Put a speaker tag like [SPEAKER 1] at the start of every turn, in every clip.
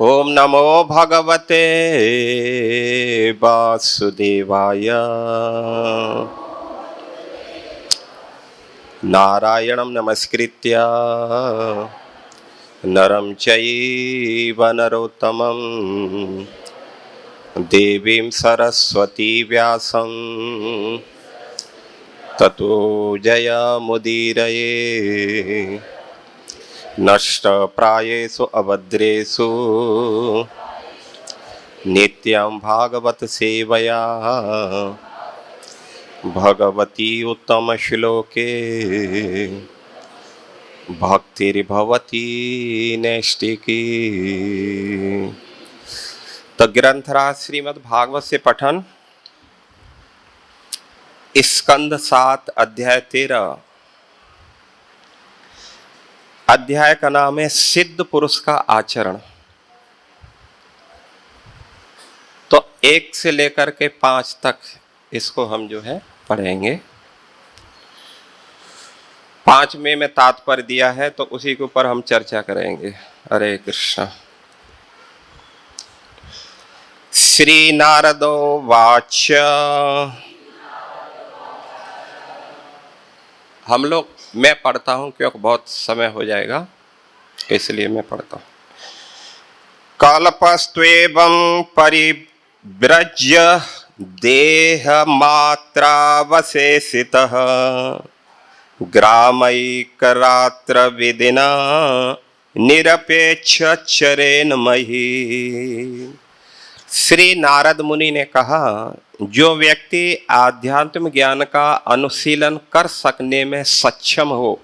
[SPEAKER 1] ओम नमो भगवते वासुदेवाय। नारायणं नमस्कृत्य नरं चैव नरोत्तमं देवीं सरस्वती व्यासं ततो जयमुदीरये। नष्टप्रायेषु अभद्रेषु नित्यं भागवत सेवया भगवती उत्तम श्लोके भक्तिर्भवती नैष्टिकी। तो ग्रंथराज श्रीमद् भागवत से पठन, स्कंद 7 अध्याय 13। अध्याय का नाम है सिद्ध पुरुष का आचरण। तो 1 से लेकर के 5 तक इसको हम जो है पढ़ेंगे। 5 में तात्पर्य दिया है तो उसी के ऊपर हम चर्चा करेंगे। हरे कृष्ण। श्री नारदो वाच। हम लोग, मैं पढ़ता हूं क्योंकि बहुत समय हो जाएगा इसलिए मैं पढ़ता हूं। कल्पस्त्वेवं परिव्रज्य देह मात्रावशेषितः ग्रामैकरात्र विदिना निरपेक्ष चरेन मही। श्री नारद मुनि ने कहा, जो व्यक्ति आध्यात्म ज्ञान का अनुशीलन कर सकने में सक्षम हो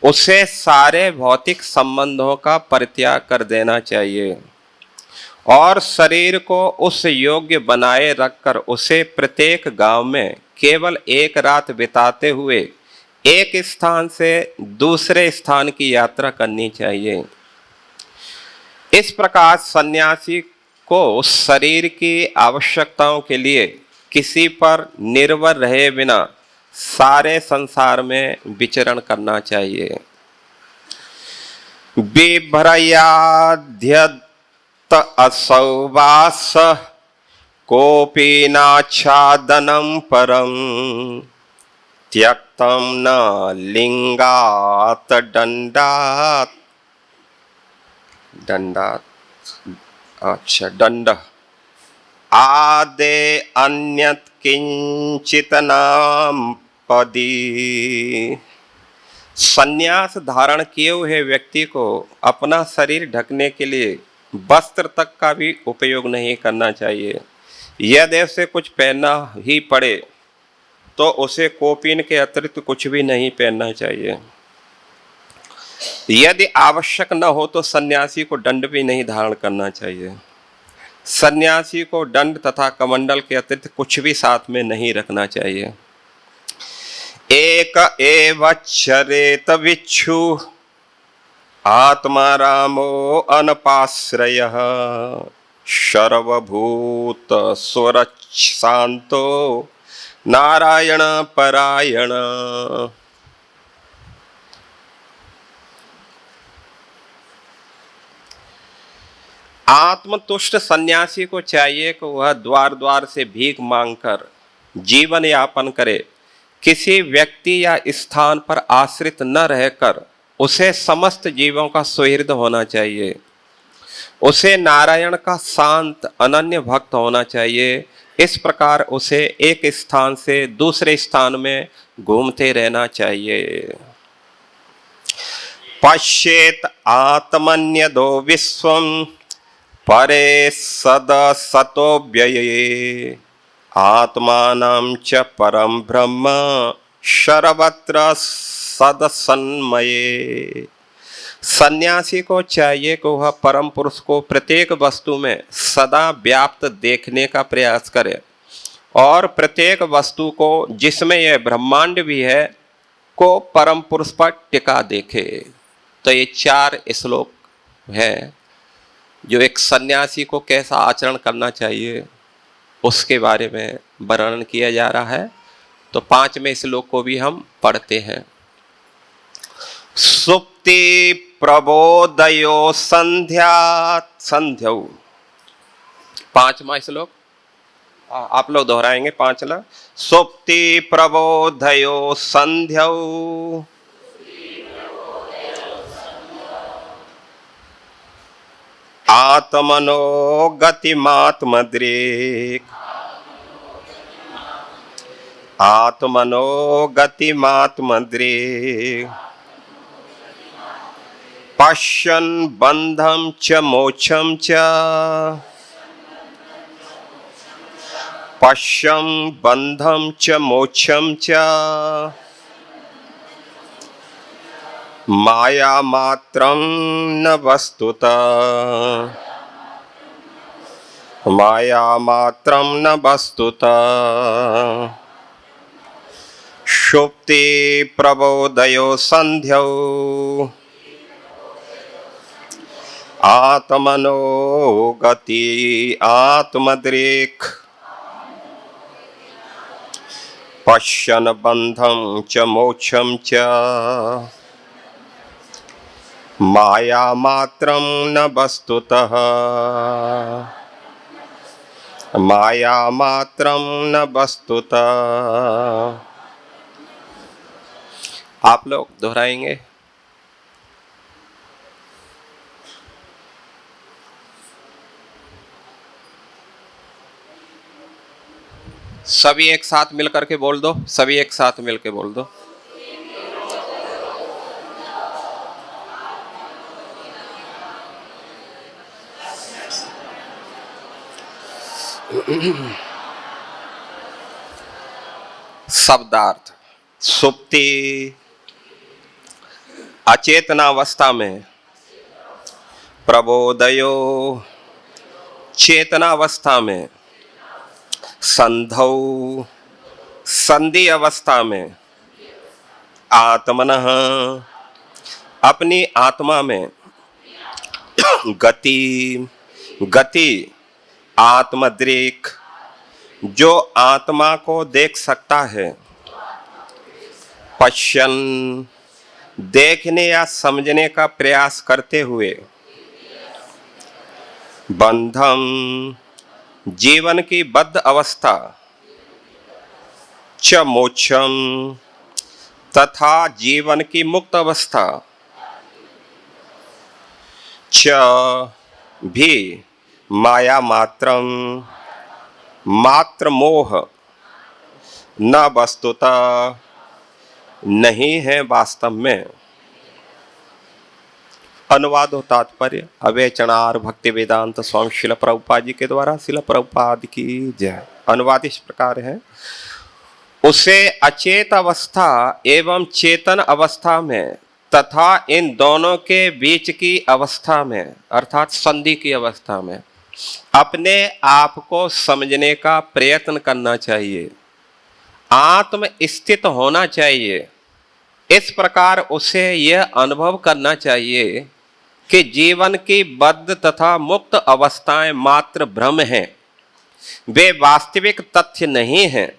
[SPEAKER 1] उसे सारे भौतिक संबंधों का परित्याग कर देना चाहिए और शरीर को उस योग्य बनाए रखकर उसे प्रत्येक गांव में केवल 1 रात बिताते हुए एक स्थान से दूसरे स्थान की यात्रा करनी चाहिए। इस प्रकार सन्यासी को शरीर की आवश्यकताओं के लिए किसी पर निर्भर रहे बिना सारे संसार में विचरण करना चाहिए। बिभ्रयाद्यत असौवास कोपि नाच्छादनं परं त्यक्तं न लिंगात् दंडात् दंड आदे अन्यत किंचित नाम पदी। संन्यास धारण किए हुए व्यक्ति को अपना शरीर ढकने के लिए वस्त्र तक का भी उपयोग नहीं करना चाहिए। यदि उसे कुछ पहनना ही पड़े तो उसे कौपीन के अतिरिक्त कुछ भी नहीं पहनना चाहिए। यदि आवश्यक न हो तो सन्यासी को दंड भी नहीं धारण करना चाहिए। सन्यासी को दंड तथा कमंडल के अतिरिक्त कुछ भी साथ में नहीं रखना चाहिए। एक एव चरेत विच्छु आत्मा रामो अनपाश्रयः सर्वभूत स्वरशांतो नारायण परायण। आत्मतुष्ट सन्यासी को चाहिए कि वह द्वार द्वार से भीख मांगकर जीवन यापन करे। किसी व्यक्ति या स्थान पर आश्रित न रहकर उसे समस्त जीवों का सुहृद होना चाहिए। उसे नारायण का शांत अनन्य भक्त होना चाहिए। इस प्रकार उसे एक स्थान से दूसरे स्थान में घूमते रहना चाहिए। पश्येत आत्मन्यदो विश्वम परे सदसतो व्यये आत्मानं च परम ब्रह्म सर्वत्र सदसन्मये। सन्यासी को चाहिए कि वह परम पुरुष को प्रत्येक वस्तु में सदा व्याप्त देखने का प्रयास करे और प्रत्येक वस्तु को, जिसमें यह ब्रह्मांड भी है, को परम पुरुष पर टिका देखे। तो ये 4 श्लोक हैं जो एक सन्यासी को कैसा आचरण करना चाहिए उसके बारे में वर्णन किया जा रहा है। तो 5वें श्लोक को भी हम पढ़ते हैं। सुप्ति प्रबोधयो संध्या संध्यौ। 5वां श्लोक आप लोग दोहराएंगे 5 सुप्ति प्रबोधयो संध्यौ आत्मनो गतिमात्मद्रेक आत्मनो गतिमात्मद्रेक पश्यन् बंधं च मोक्षं च पश्यं बंधं च मोक्षं च माया मात्रं न वस्तुतः माया मात्रं न वस्तुतः सुप्ति प्रबोधयो संध्यौ आत्मनो गति आत्मद्रेक पश्यन् बंधं च मोक्षं च माया मात्रं न वस्तुतः माया मात्रं न वस्तुतः। आप लोग दोहराएंगे। सभी एक साथ मिलकर के बोल दो, सभी एक साथ मिलकर बोल दो। शब्दार्थ। सुप्ति अचेतनावस्था में, प्रबोधयो चेतनावस्था में, संधौ संधि अवस्था में, आत्मनः अपनी आत्मा में, गति गति आत्मद्रेक जो आत्मा को देख सकता है, पश्यन देखने या समझने का प्रयास करते हुए, बंधम जीवन की बद्ध अवस्था, च मोक्षम तथा जीवन की मुक्त अवस्था, च भी माया मात्रम मात्र मोह न वस्तुतः नहीं है वास्तव में। अनुवाद और तात्पर्य अवैचनार भक्ति वेदांत स्वामी शिला प्रभुपाद जी के द्वारा। शिला प्रभुपाद की जय। अनुवाद इस प्रकार है। उसे अचेत अवस्था एवं चेतन अवस्था में तथा इन दोनों के बीच की अवस्था में अर्थात संधि की अवस्था में अपने आप को समझने का प्रयत्न करना चाहिए, आत्म स्थित होना चाहिए। इस प्रकार उसे यह अनुभव करना चाहिए कि जीवन की बद्ध तथा मुक्त अवस्थाएं मात्र भ्रम हैं, वे वास्तविक तथ्य नहीं हैं।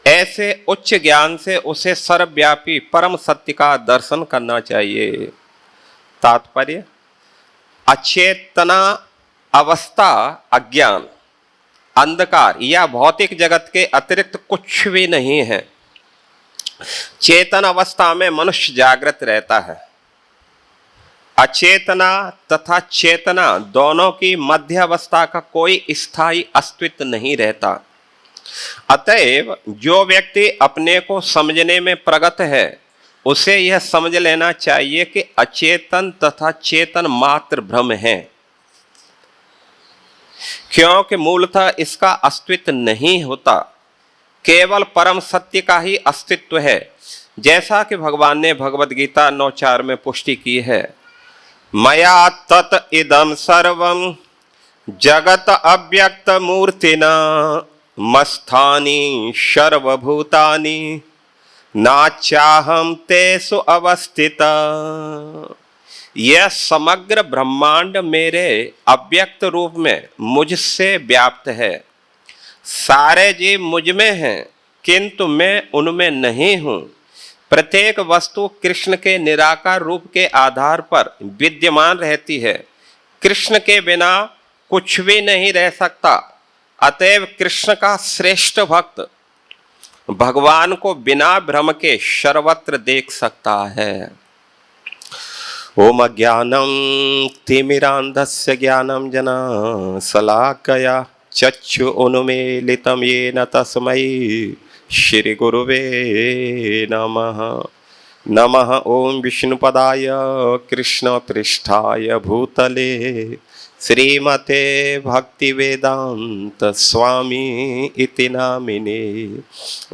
[SPEAKER 1] ऐसे उच्च ज्ञान से उसे सर्वव्यापी परम सत्य का दर्शन करना चाहिए। तात्पर्य अचेतना अवस्था अज्ञान, अंधकार या भौतिक जगत के अतिरिक्त कुछ भी नहीं है। चेतन अवस्था में मनुष्य जागृत रहता है। अचेतना तथा चेतना दोनों की मध्य अवस्था का कोई स्थायी अस्तित्व नहीं रहता। अतएव जो व्यक्ति अपने को समझने में प्रगत है उसे यह समझ लेना चाहिए कि अचेतन तथा चेतन मात्र भ्रम है, क्योंकि मूलतः इसका अस्तित्व नहीं होता, केवल परम सत्य का ही अस्तित्व है। जैसा कि भगवान ने भगवद गीता 9:4 में पुष्टि की है, मया तत् इदं सर्वं जगत अव्यक्त मूर्तिना मस्थानि सर्वभूतानि नाचाहं तेषु अवस्थिता। यह समग्र ब्रह्मांड मेरे अव्यक्त रूप में मुझसे व्याप्त है। सारे जीव मुझ में हैं किंतु मैं उनमें नहीं हूँ। प्रत्येक वस्तु कृष्ण के निराकार रूप के आधार पर विद्यमान रहती है। कृष्ण के बिना कुछ भी नहीं रह सकता। अतएव कृष्ण का श्रेष्ठ भक्त भगवान को बिना भ्रम के सर्वत्र देख सकता है। ओम ज्ञानम तिमिरांधस्य ज्ञानम जना शलाकया चक्षु उन्मीलितं येन तस्मै श्री गुरुवे नमः। नमः ओम विष्णुपदाय कृष्ण पृष्ठाय भूतले श्रीमते भक्तिवेदांत स्वामी इति नामिने।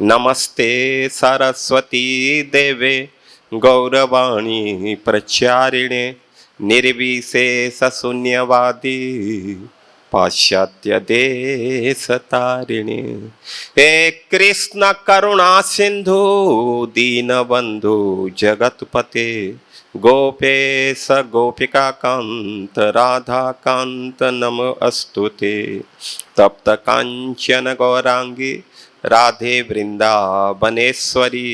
[SPEAKER 1] नमस्ते सरस्वती देवे गौरवाणी प्रचारिणे निर्विशेष शून्यवादी पाश्चात्य देश तारिणे। हे कृष्ण करुणा सिंधु दीनबंधु जगतपते गोपेश गोपिका कांत राधा कांत नमोस्तुते। तप्त कांचन गौरांगी राधे वृंदावनेश्वरी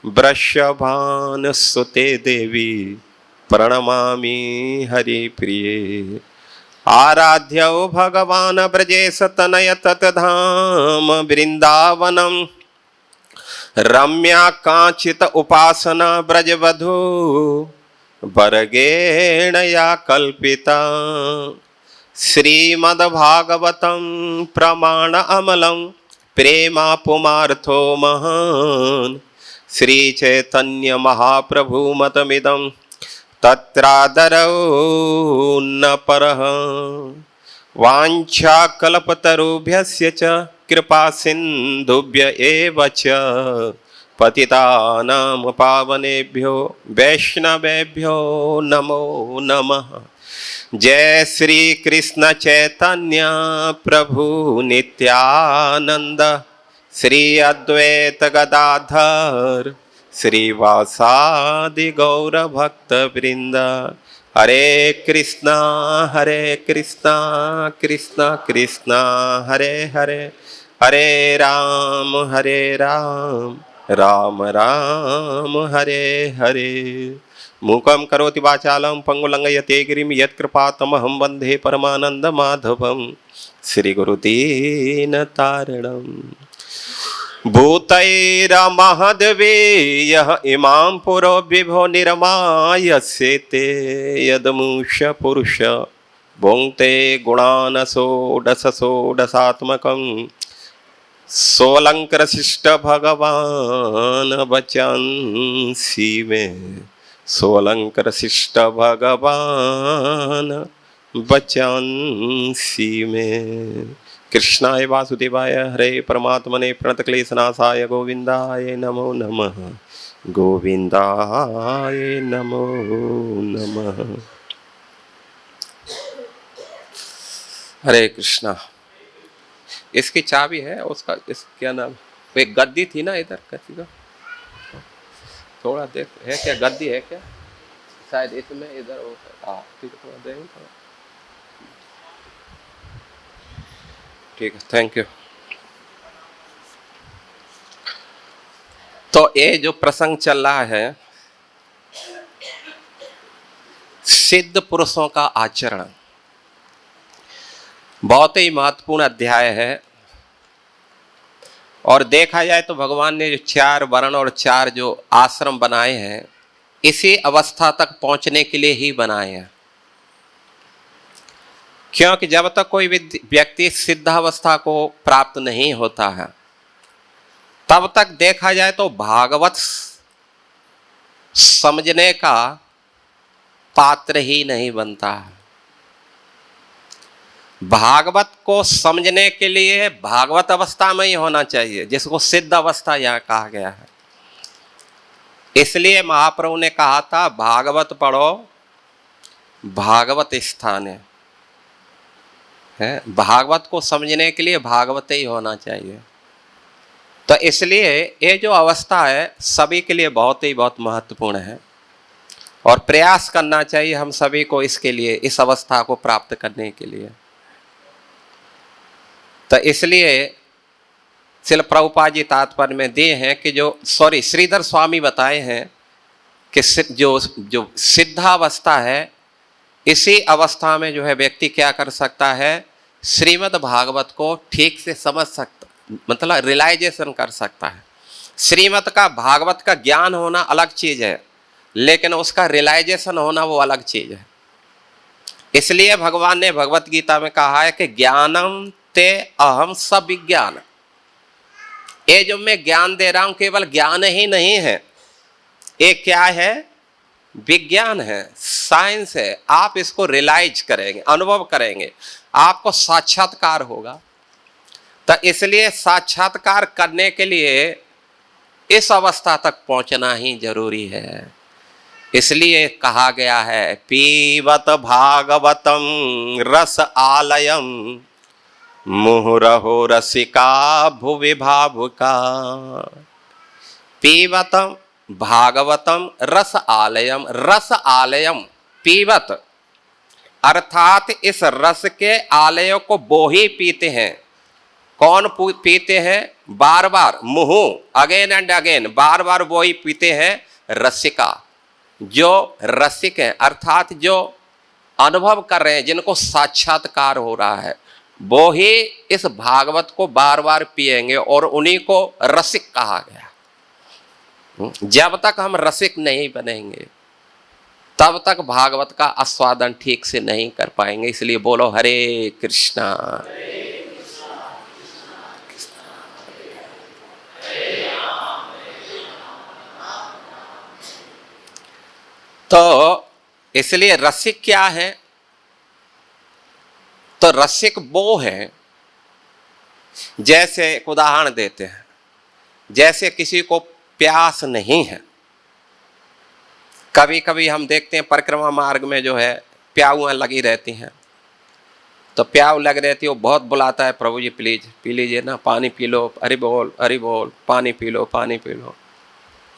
[SPEAKER 1] वृषभानुसुते देवी प्रणमामि हरिप्रिये। आराध्यो भगवान् ब्रजेश तनय ततधाम वृंदावनम रम्या कांचित उपासना ब्रजवधू वर्गेण या कल्पिता। श्रीमद्भागवतं प्रमाण अमलं प्रेमा पुमार्थो महान्। श्री चैतन्य महाप्रभु मतमिदं तत्रादरौ न परः। वाञ्छा कल्पतरुभ्यस्य च कृपा सिन्धुभ्य एव च पतितानां पावनेभ्यो वैष्णवेभ्यो नमो नमः। जय श्री कृष्ण चैतन्य प्रभु नित्यानंद श्री अद्वैत गदाधर श्रीवासादि गौर भक्त वृंद। हरे कृष्णा कृष्णा कृष्णा हरे हरे हरे राम राम राम हरे हरे। मूकं करोति वाचालं पंगुलंघयते गिरिं यत्कृपातमहं वन्दे परमानंद माधवं श्रीगुरुदीनतारिणं। भूतैरमहद्वेयः इमां पुरो विभो निरमायस्येते यदमुष पुरुष भुङ्क्ते गुणान् षोडशोडशात्मकं सोऽलङ्कृशिष्ट भगवान् वचंसि मे। सोऽलङ्कृशिष्ट भगवान् वचंसि मे। कृष्णाय वासुदेवाय हरे परमात्मने प्रणतक्लेशनाशाय गोविंदाय नमो नमः। गोविंदाय नमो नमः। हरे कृष्णा। इसकी चाबी है उसका, इस क्या नाम, एक गद्दी थी ना इधर किसी का, थोड़ा देख है क्या, गद्दी है क्या शायद इसमें इधर हो। ठीक है, थोड़ा देख, ठीक है, थैंक यू। तो ये जो प्रसंग चल रहा है सिद्ध पुरुषों का आचरण, बहुत ही महत्वपूर्ण अध्याय है। और देखा जाए तो भगवान ने जो 4 वर्ण और 4 जो आश्रम बनाए हैं, इसी अवस्था तक पहुंचने के लिए ही बनाए हैं। क्योंकि जब तक कोई व्यक्ति सिद्धावस्था को प्राप्त नहीं होता है, तब तक देखा जाए तो भागवत समझने का पात्र ही नहीं बनता है। भागवत को समझने के लिए भागवत अवस्था में ही होना चाहिए, जिसको सिद्ध अवस्था यहाँ कहा गया है। इसलिए महाप्रभु ने कहा था भागवत पढ़ो भागवत स्थान है। भागवत को समझने के लिए भागवत ही होना चाहिए। तो इसलिए ये जो अवस्था है सभी के लिए बहुत महत्वपूर्ण है और प्रयास करना चाहिए हम सभी को इसके लिए, इस अवस्था को प्राप्त करने के लिए। तो इसलिए श्रील प्रभुपाद जी तात्पर्य में दिए हैं कि श्रीधर स्वामी बताए हैं कि जो सिद्धावस्था है, इसी अवस्था में जो है व्यक्ति क्या कर सकता है, श्रीमद् भागवत को ठीक से समझ सकता, मतलब रियलाइजेशन कर सकता है। श्रीमद् का भागवत का ज्ञान होना अलग चीज है, लेकिन उसका रियलाइजेशन होना वो अलग चीज है। इसलिए भगवान ने भगवत गीता में कहा है कि ज्ञानम ते अहम सब विज्ञान। ये जो मैं ज्ञान दे रहा हूं केवल ज्ञान ही नहीं है, ये क्या है, विज्ञान है, साइंस है। आप इसको रियलाइज करेंगे, अनुभव करेंगे, आपको साक्षात्कार होगा। तो इसलिए साक्षात्कार करने के लिए इस अवस्था तक पहुंचना ही जरूरी है। इसलिए कहा गया है पीबत भागवतम रस आलयम मुहुरहो रसिका भुवि भावुका। पीबतम भागवतम रस आलयम, रस आलयम पीबत अर्थात इस रस के आलयों को वो ही पीते हैं। कौन पीते हैं, बार बार, मुहु, अगेन एंड अगेन, बार बार वो ही पीते हैं रसिका, जो रसिक है, अर्थात जो अनुभव कर रहे हैं, जिनको साक्षात्कार हो रहा है, वो ही इस भागवत को बार बार पिएंगे और उन्हीं को रसिक कहा गया। जब तक हम रसिक नहीं बनेंगे तब तक भागवत का आस्वादन ठीक से नहीं कर पाएंगे। इसलिए बोलो हरे कृष्णा। तो इसलिए रसिक क्या है, तो रसिक वो है, जैसे एक उदाहरण देते हैं, जैसे किसी को प्यास नहीं है। कभी कभी हम देखते हैं परिक्रमा मार्ग में जो है प्याऊँ लगी रहती हैं, तो प्याऊ लग रहती है, वो बहुत बुलाता है, प्रभु जी प्लीज पी लीजिए ना, पानी पी लो, हरि बोल, पानी पी लो, पानी पी लो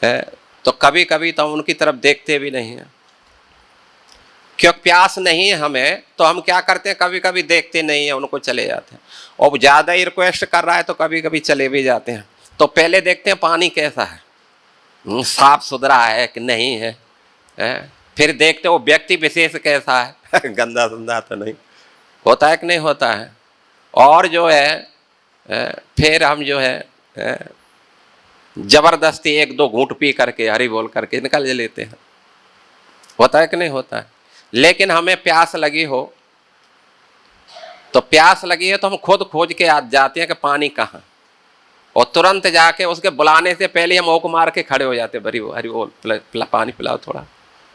[SPEAKER 1] है। तो कभी कभी तो हम उनकी तरफ देखते भी नहीं हैं, क्योंकि प्यास नहीं है हमें, तो हम क्या करते हैं, कभी कभी देखते नहीं है, उनको चले जाते हैं। और ज़्यादा ही रिक्वेस्ट कर रहा है तो कभी कभी चले भी जाते हैं। तो पहले देखते हैं पानी कैसा है, साफ सुथरा है कि नहीं है, फिर देखते वो व्यक्ति विशेष कैसा है गंदा सुंदा तो नहीं, होता है कि नहीं होता है। और जो है फिर हम जो है जबरदस्ती एक दो घूंट पी करके हरि बोल करके निकल लेते हैं, होता है कि नहीं होता है। लेकिन हमें प्यास लगी हो, तो प्यास लगी है तो हम खुद खोज के आ जाते हैं कि पानी कहाँ, और तुरंत जाके उसके बुलाने से पहले हम ओक मार के खड़े हो जाते हैं, हरि बोल पानी पिलाओ थोड़ा,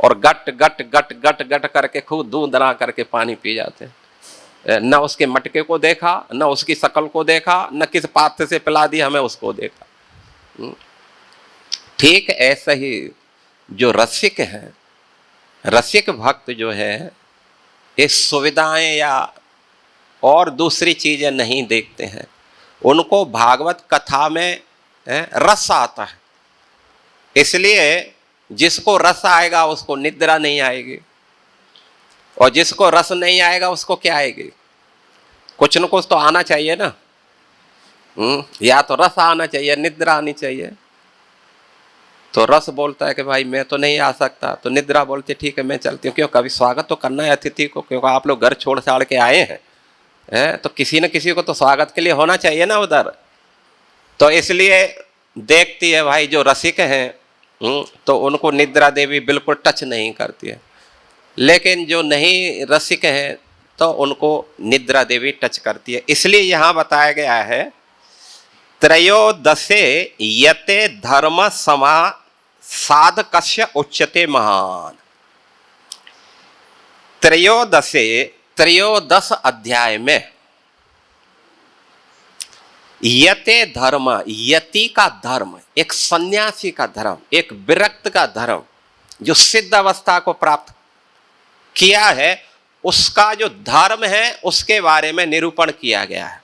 [SPEAKER 1] और गट गट गट गट गट करके खूब दूध दरा करके पानी पी जाते हैं। न उसके मटके को देखा, न उसकी शकल को देखा, न किस पात्र से पिला दी हमें उसको देखा। ठीक ऐसा ही जो रसिक है, रसिक भक्त जो है, ये सुविधाएं या और दूसरी चीजें नहीं देखते हैं, उनको भागवत कथा में रस आता है। इसलिए जिसको रस आएगा उसको निद्रा नहीं आएगी, और जिसको रस नहीं आएगा उसको क्या आएगी, कुछ न कुछ तो आना चाहिए ना। या तो रस आना चाहिए, निद्रा आनी चाहिए। तो रस बोलता है कि भाई मैं तो नहीं आ सकता, तो निद्रा बोलती ठीक है मैं चलती हूँ, क्यों, कभी स्वागत तो करना है अतिथि को, क्योंकि आप लोग घर छोड़ छाड़ के आए हैं, तो किसी न किसी को तो स्वागत के लिए होना चाहिए ना उधर। तो इसलिए देखती है भाई जो रसिक हैं, तो उनको निद्रा देवी बिल्कुल टच नहीं करती है, लेकिन जो नहीं रसिक हैं तो उनको निद्रा देवी टच करती है। इसलिए यहाँ बताया गया है त्रयोदशे यते धर्म समा साधकस्य उच्यते महान। त्रयोदश अध्याय में यते धर्म, यति का धर्म, एक सन्यासी का धर्म, एक विरक्त का धर्म, जो सिद्ध अवस्था को प्राप्त किया है, उसका जो धर्म है उसके बारे में निरूपण किया गया है।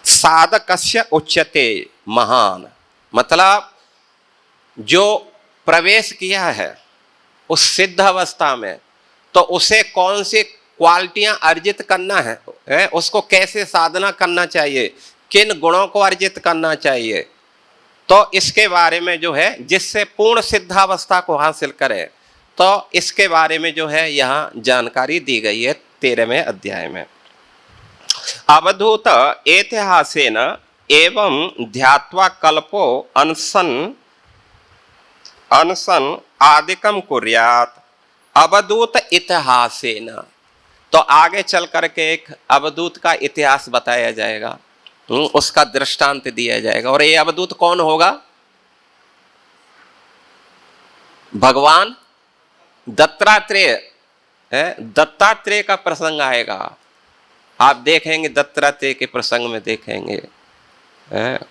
[SPEAKER 1] साधकस्य उच्यते महान, मतलब जो प्रवेश किया है उस सिद्ध अवस्था में, तो उसे कौन सी क्वालिटियां अर्जित करना है, उसको कैसे साधना करना चाहिए, किन गुणों को अर्जित करना चाहिए, तो इसके बारे में जो है, जिससे पूर्ण सिद्धावस्था को हासिल करें, तो इसके बारे में जो है यहाँ जानकारी दी गई है 13वें अध्याय में। अवधूत ऐतिहासेन एवं ध्यात्वा कल्पो अनशन आदिकम कुर्यात्। अवधूत इतिहासेन, तो आगे चल करके एक अवधूत का इतिहास बताया जाएगा, उसका दृष्टांत दिया जाएगा। और ये अवधूत कौन होगा? भगवान दत्तात्रेय है। दत्तात्रेय का प्रसंग आएगा, आप देखेंगे दत्तात्रेय के प्रसंग में देखेंगे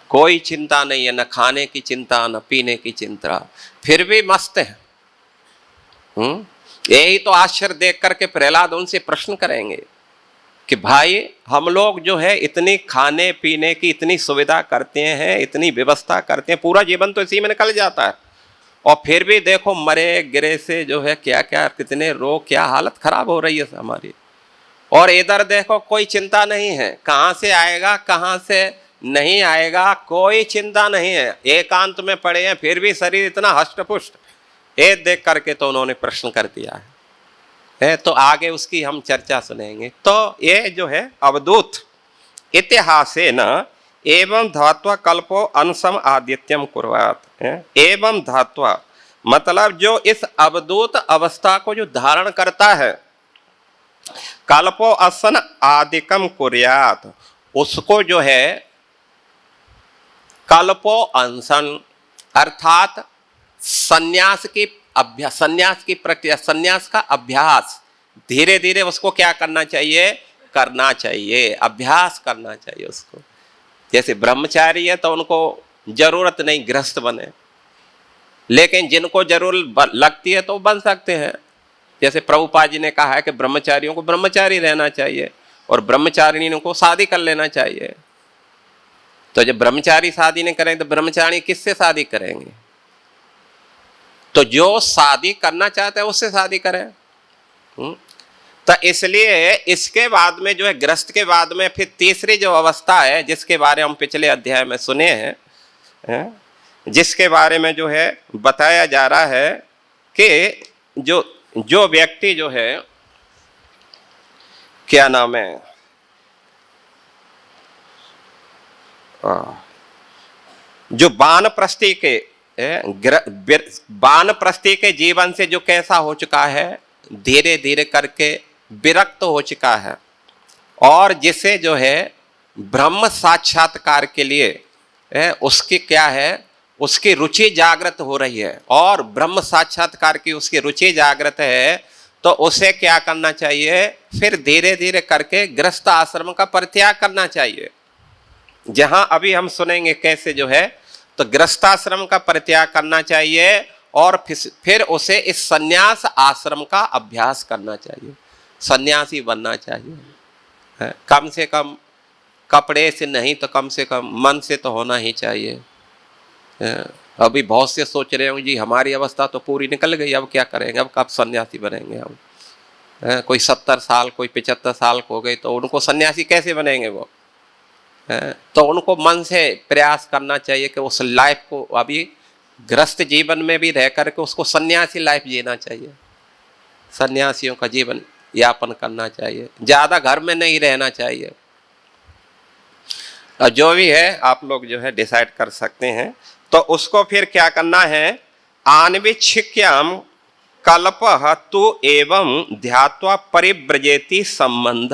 [SPEAKER 1] कोई चिंता नहीं है, न खाने की चिंता न पीने की चिंता, फिर भी मस्त है। यही तो आश्चर्य देख करके प्रहलाद उनसे प्रश्न करेंगे कि भाई हम लोग जो है इतनी खाने पीने की इतनी सुविधा करते हैं, इतनी व्यवस्था करते हैं, पूरा जीवन तो इसी में निकल जाता है, और फिर भी देखो मरे गिरे से जो है क्या क्या कितने रोग, क्या हालत खराब हो रही है हमारी। और इधर देखो कोई चिंता नहीं है, कहाँ से आएगा कहाँ से नहीं आएगा, कोई चिंता नहीं है, एकांत में पड़े हैं, फिर भी शरीर इतना हष्टपुष्ट। ये देख करके तो उन्होंने प्रश्न कर दिया है। तो आगे उसकी हम चर्चा सुनेंगे। तो ये जो है अवधूत इतिहासेन एवं धात्वा कल्पो अंशम आदित्यम कुर्वात। एवं धात्वा मतलब जो इस अवधूत अवस्था को जो धारण करता है, कल्पो असन आदिकम कुर्यात, उसको जो है कल्पो अंशन अर्थात संन्यास की अभ्यास, संन्यास की प्रक्रिया, संन्यास का अभ्यास धीरे धीरे उसको क्या करना चाहिए? करना चाहिए, अभ्यास करना चाहिए उसको। जैसे ब्रह्मचारी है तो उनको जरूरत नहीं गृहस्थ बने, लेकिन जिनको जरूरत लगती है तो बन सकते हैं। जैसे प्रभुपाद जी ने कहा है कि ब्रह्मचारियों को ब्रह्मचारी रहना चाहिए और ब्रह्मचारिणियों को शादी कर लेना चाहिए। तो जब ब्रह्मचारी शादी नहीं करेंगे तो ब्रह्मचारी किससे शादी करेंगे? तो जो शादी करना चाहते हैं उससे शादी करें। तो इसलिए इसके बाद में जो है ग्रस्त के बाद में फिर तीसरी जो अवस्था है, जिसके बारे में हम पिछले अध्याय में सुने हैं, जिसके बारे में जो है बताया जा रहा है कि जो व्यक्ति जो है क्या नाम है, जो वानप्रस्थी के वानप्रस्थी के जीवन से जो कैसा हो चुका है, धीरे धीरे करके विरक्त हो चुका है, और जिसे जो है ब्रह्म साक्षात्कार के लिए उसकी क्या है, उसकी रुचि जागृत हो रही है, और ब्रह्म साक्षात्कार की उसकी रुचि जागृत है, तो उसे क्या करना चाहिए? फिर धीरे धीरे करके गृहस्थ आश्रम का परित्याग करना चाहिए। जहां अभी हम सुनेंगे कैसे जो है, तो गृहस्थाश्रम का परित्याग करना चाहिए और फिर उसे इस सन्यास आश्रम का अभ्यास करना चाहिए, सन्यासी बनना चाहिए। कम से कम कपड़े से नहीं तो कम से कम मन से तो होना ही चाहिए। अभी बहुत से सोच रहे होंगे जी हमारी अवस्था तो पूरी निकल गई, अब क्या करेंगे, अब कब सन्यासी बनेंगे हम? कोई 70 साल कोई 75 साल हो गए तो उनको सन्यासी कैसे बनेंगे वो? तो उनको मन से प्रयास करना चाहिए कि उस लाइफ को, अभी गृहस्थ जीवन में भी रह करके उसको सन्यासी लाइफ जीना चाहिए, सन्यासियों का जीवन यापन करना चाहिए, ज़्यादा घर में नहीं रहना चाहिए। और जो भी है आप लोग जो है डिसाइड कर सकते हैं। तो उसको फिर क्या करना है? आन्वीक्षिक्याम कल्पः तु एवं ध्यात्वा परिव्रजेति संबंध।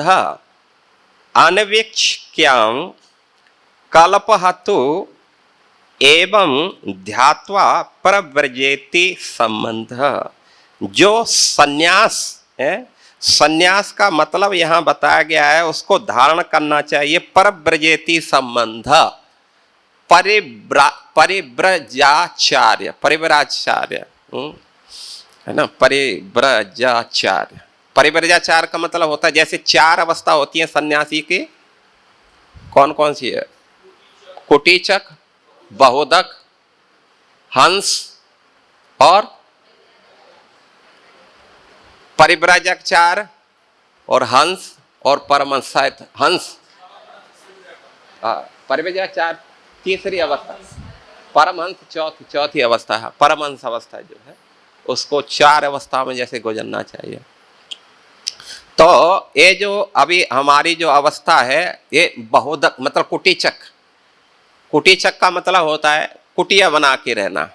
[SPEAKER 1] अन्वीक्षिक्याम कल्पः तु एवं ध्यात्वा परिव्रजेति संबंध। जो सन्यास है, सन्यास का मतलब यहाँ बताया गया है, उसको धारण करना चाहिए परिव्रजेति संबंध, परिव्रजाचार्य, परिव्राचार्य है ना, परिव्रजाचार्य। परिव्रजाचार्य का मतलब होता है, जैसे 4 अवस्था होती है सन्यासी की, कौन कौन सी है? कुटीचक, बहुदक, हंस और परिव्राजक 4, और हंस और परमहंस। हंस परिव्रजाचार तीसरी अवस्था, परमहंस चौथी अवस्था है। परमहंस अवस्था जो है उसको 4 अवस्था में जैसे गुजरना चाहिए। तो ये जो अभी हमारी जो अवस्था है ये बहुधक मतलब कुटीचक, कुटीचक का मतलब होता है कुटिया बना के रहना।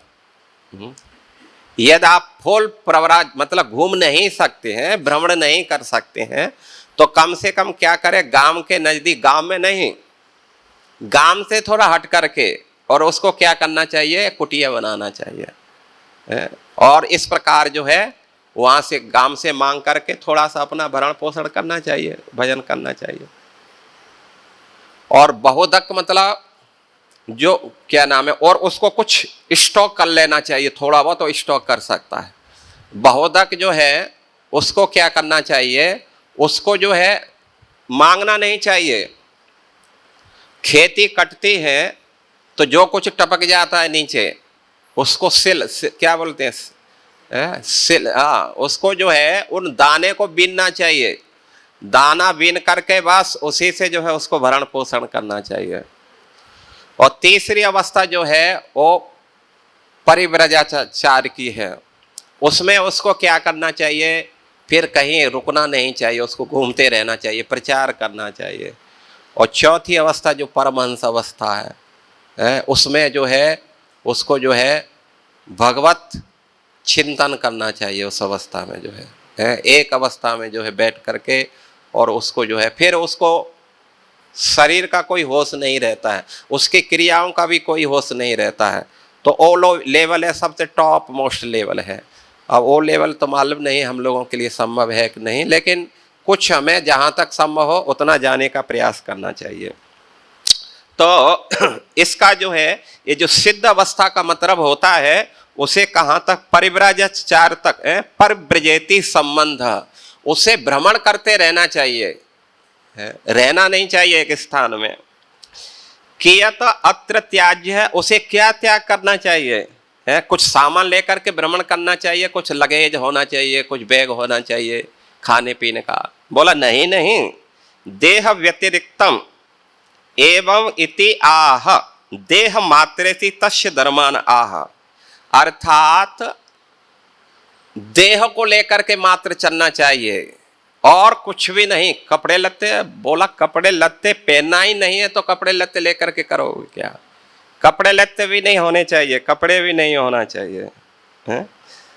[SPEAKER 1] यदि आप फुल प्रवराज मतलब घूम नहीं सकते हैं, भ्रमण नहीं कर सकते हैं, तो कम से कम क्या करें, गांव के नजदीक, गांव में नहीं, गांव से थोड़ा हट करके और उसको क्या करना चाहिए, कुटिया बनाना चाहिए। और इस प्रकार जो है वहां से गांव से मांग करके थोड़ा सा अपना भरण पोषण करना चाहिए, भजन करना चाहिए। और बहुधक मतलब जो क्या नाम है, और उसको कुछ स्टॉक कर लेना चाहिए, थोड़ा बहुत तो स्टॉक कर सकता है। बहुधक जो है उसको क्या करना चाहिए, उसको जो है मांगना नहीं चाहिए। खेती कटती है तो जो कुछ टपक जाता है नीचे उसको क्या बोलते हैं, सिल, हाँ, उसको जो है उन दाने को बीनना चाहिए। दाना बीन करके बस उसी से जो है उसको भरण पोषण करना चाहिए। और तीसरी अवस्था जो है वो परिव्रजाचार की है। उसमें उसको क्या करना चाहिए, फिर कहीं रुकना नहीं चाहिए, उसको घूमते रहना चाहिए, प्रचार करना चाहिए। और चौथी अवस्था जो परमहंस अवस्था है, उसमें जो है उसको जो है भगवत चिंतन करना चाहिए। उस अवस्था में जो है एक अवस्था में जो है बैठ करके, और उसको जो है फिर उसको शरीर का कोई होश नहीं रहता है, उसकी क्रियाओं का भी कोई होश नहीं रहता है। तो ओ लेवल है, सबसे टॉप मोस्ट लेवल है। अब वो लेवल तो मालूम नहीं हम लोगों के लिए संभव है कि नहीं, लेकिन कुछ हमें जहाँ तक संभव हो उतना जाने का प्रयास करना चाहिए। तो इसका जो है ये जो सिद्ध अवस्था का मतलब होता है उसे कहाँ तक, परिव्राजाचार तक, परिव्रजेति संबंध, उसे भ्रमण करते रहना चाहिए, रहना नहीं चाहिए एक स्थान में। कियत अत्र त्याज्य है, उसे क्या त्याग करना चाहिए, है कुछ सामान लेकर के भ्रमण करना चाहिए, कुछ लगेज होना चाहिए, कुछ बैग होना चाहिए खाने पीने का। बोला नहीं नहीं, देह व्यतिरिक्तम एवं इति आह, देह मात्रेति तस्य धर्मान आह, अर्थात देह को लेकर के मात्र चलना चाहिए और कुछ भी नहीं। कपड़े लत्ते, बोला कपड़े लत्ते पहनना ही नहीं है तो कपड़े लत्ते लेकर के करोगे क्या, कपड़े लत्ते भी नहीं होने चाहिए, कपड़े भी नहीं होना चाहिए, है?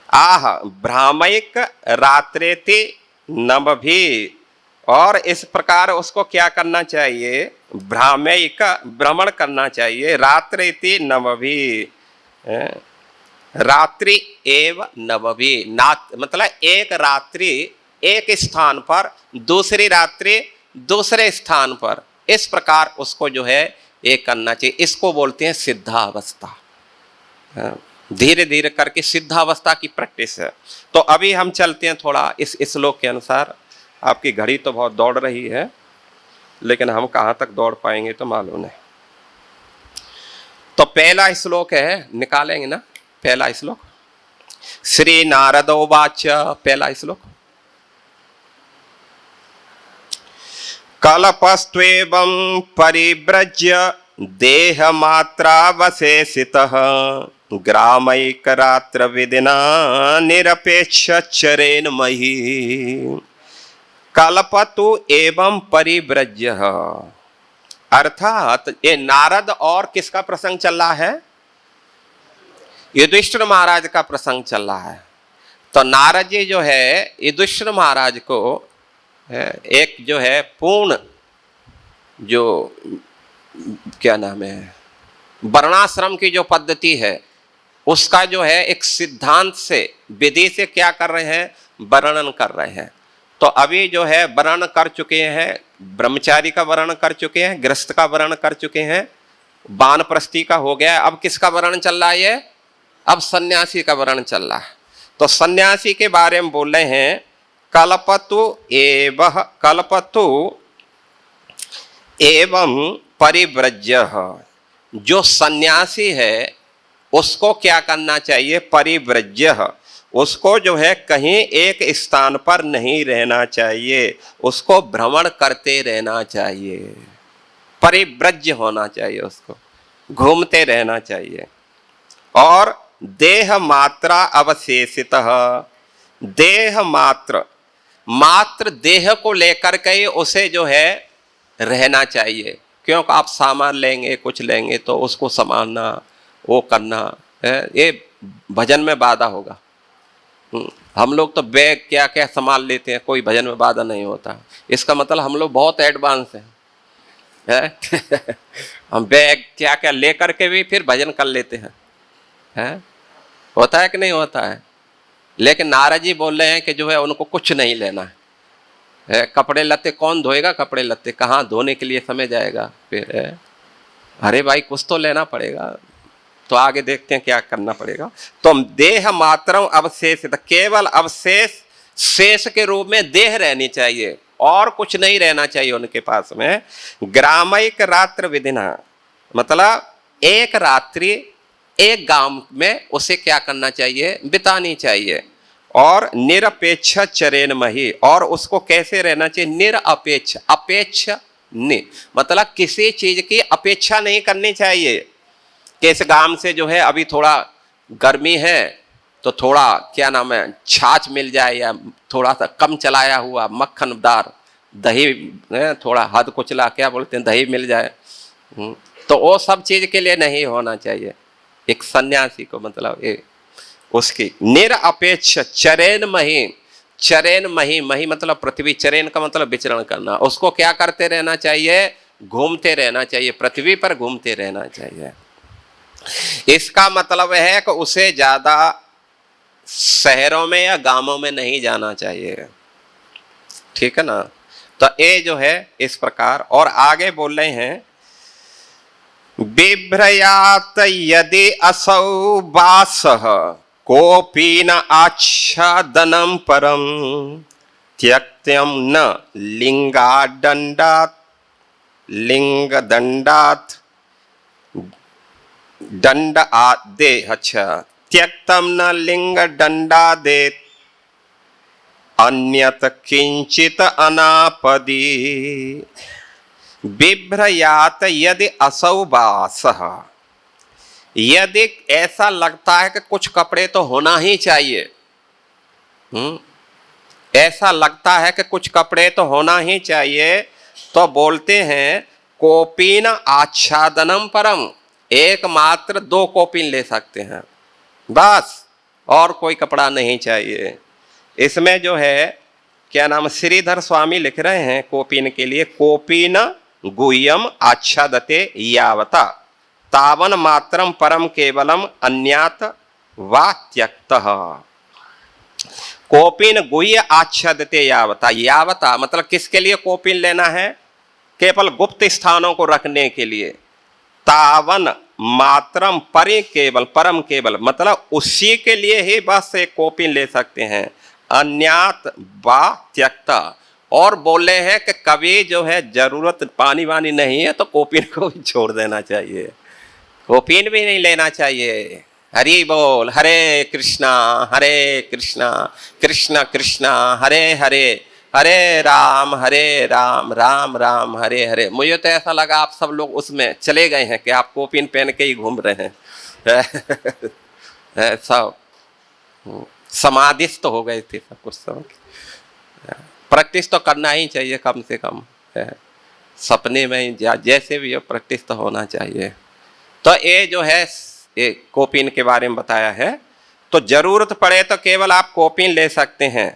[SPEAKER 1] आह भ्रामयिक रात्रेति नभ भी, और इस प्रकार उसको क्या करना चाहिए, भ्रामयिक भ्रमण करना चाहिए, रात्रेति नभ भी, रात्रि एव नवमी, मतलब एक रात्रि एक स्थान पर, दूसरी रात्रि दूसरे स्थान पर, इस प्रकार उसको जो है ये करना चाहिए। इसको बोलते हैं सिद्धावस्था। धीरे धीरे करके सिद्धावस्था की प्रैक्टिस है। तो अभी हम चलते हैं थोड़ा इस श्लोक के अनुसार। आपकी घड़ी तो बहुत दौड़ रही है, लेकिन हम कहाँ तक दौड़ पाएंगे तो मालूम नहीं। तो पहला श्लोक है, निकालेंगे ना पहला श्लोक। श्री नारदोवाच, पहला श्लोक। कल्पस्त्वेवं परिव्रज्य देह मात्रावशेषितः ग्रामैकरात्र विदिना निरपेक्ष चरेण मही। कल्पतु एवं परिव्रज्य, अर्थात ये नारद और किसका प्रसंग चल रहा है, युधिष्ठिर महाराज का प्रसंग चल रहा है। तो नारद जी जो है युधिष्ठिर महाराज को एक जो है पूर्ण जो क्या नाम है वर्णाश्रम की जो पद्धति है उसका जो है एक सिद्धांत से, विधि से क्या कर रहे हैं, वर्णन कर रहे हैं। तो अभी जो है वर्णन कर चुके हैं, ब्रह्मचारी का वर्णन कर चुके हैं, गृहस्थ का वर्णन कर चुके हैं, वानप्रस्थी का हो गया। अब किसका वर्णन चल रहा है ये, अब सन्यासी का वर्णन चल रहा है। तो सन्यासी के बारे में बोल रहे हैं, कल्पतु एवं परिव्रज्य, जो सन्यासी है उसको क्या करना चाहिए, परिव्रज्य, उसको जो है कहीं एक स्थान पर नहीं रहना चाहिए, उसको भ्रमण करते रहना चाहिए। परिव्रज्य होना चाहिए, उसको घूमते रहना चाहिए। और देह मात्रा अवशेषितः, देह मात्र, मात्र देह को लेकर के उसे जो है रहना चाहिए, क्योंकि आप सामान लेंगे कुछ लेंगे तो उसको संभालना, वो करना है, ये भजन में बाधा होगा। हम लोग तो बैग क्या क्या संभाल लेते हैं, कोई भजन में बाधा नहीं होता। इसका मतलब हम लोग बहुत एडवांस हैं, है? हम बैग क्या क्या लेकर के भी फिर भजन कर लेते हैं, है? होता है कि नहीं होता है? लेकिन नारद जी बोल रहे हैं कि जो है उनको कुछ नहीं लेना है। कपड़े लत्ते कौन धोएगा, कपड़े लत्ते कहाँ धोने के लिए समय जाएगा फिर, है? अरे भाई कुछ तो लेना पड़ेगा। तो आगे देखते हैं क्या करना पड़ेगा। तो देह मात्रम अवशेष, केवल अवशेष, शेष के रूप में देह रहनी चाहिए और कुछ नहीं रहना चाहिए उनके पास में। ग्रामैक रात्र विधिना, मतलब एक रात्रि एक गांव में उसे क्या करना चाहिए, बितानी चाहिए। और निरपेक्ष चरेन मही, और उसको कैसे रहना चाहिए, निरपेक्ष, अपेक्ष नहीं, मतलब किसी चीज की अपेक्षा नहीं करनी चाहिए कि इस गांव से जो है अभी थोड़ा गर्मी है तो थोड़ा क्या नाम है छाछ मिल जाए, या थोड़ा सा कम चलाया हुआ मक्खनदार दही, थोड़ा हद कुचला क्या बोलते हैं दही मिल जाए। तो वो सब चीज के लिए नहीं होना चाहिए एक सन्यासी को, मतलब ये उसकी निरपेक्ष चरेन मही, चरेन मही, मही मतलब पृथ्वी, चरेन का मतलब विचरण करना, उसको क्या करते रहना चाहिए, घूमते रहना चाहिए, पृथ्वी पर घूमते रहना चाहिए। इसका मतलब है कि उसे ज्यादा शहरों में या गांवों में नहीं जाना चाहिए, ठीक है ना। तो ये जो है इस प्रकार। और आगे बोल रहे हैं, बिभ्रयात यदि असौ वासः कोपी न आच्छादनम परम त्यक्त्यम न लिंगादंडात, लिंग दंडात दंड आदे, अच्छा, त्यक्तम न लिंग दंडादे अन्यत किंचित अनापदी। बिभ्रयात यदि असौ वासः, यदि ऐसा लगता है कि कुछ कपड़े तो होना ही चाहिए, ऐसा लगता है कि कुछ कपड़े तो होना ही चाहिए, तो बोलते हैं कोपीन आच्छादनम परम, एकमात्र 2 कोपीन ले सकते हैं बस, और कोई कपड़ा नहीं चाहिए। इसमें जो है क्या नाम श्रीधर स्वामी लिख रहे हैं कोपीन के लिए, कोपीन गुह्यम आच्छादते यावता तावन मात्रम परम केवलम अन्यात वा त्यक्तः। कोपीन गुह्य आच्छादते यावता, यावता मतलब किसके लिए कोपीन लेना है, केवल गुप्त स्थानों को रखने के लिए। तावन मात्रम परे केवल, परम केवल मतलब उसी के लिए ही बस एक कोपीन ले सकते हैं, अन्यात वा त्यक्ता। और बोले हैं कि कभी जो है जरूरत पानी वानी नहीं है तो कोपीन को भी छोड़ देना चाहिए, कोपीन भी नहीं लेना चाहिए। हरि बोल, हरे कृष्णा कृष्ण कृष्णा हरे हरे, हरे राम राम राम हरे हरे। मुझे तो ऐसा लगा आप सब लोग उसमें चले गए हैं कि आप कोपीन पहन के ही घूम रहे हैं। सब समाधिस्थ हो गए थे सब कुछ सब। प्रैक्टिस तो करना ही चाहिए कम से कम, सपने में जैसे भी हो प्रैक्टिस तो होना चाहिए। तो ये जो है ये कोपीन के बारे में बताया है। तो जरूरत पड़े तो केवल आप कोपीन ले सकते हैं।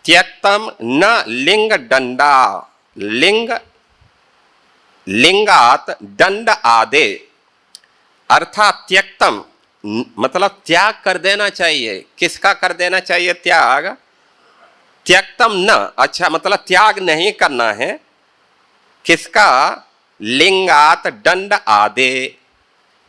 [SPEAKER 1] त्यक्तम न लिंग दंडा, लिंग लिंगात दंड आदे, अर्थात त्यक्तम मतलब त्याग कर देना चाहिए। किसका कर देना चाहिए त्याग, त्यक्तम न, अच्छा मतलब त्याग नहीं करना है, किसका, लिंगात दंड आदे,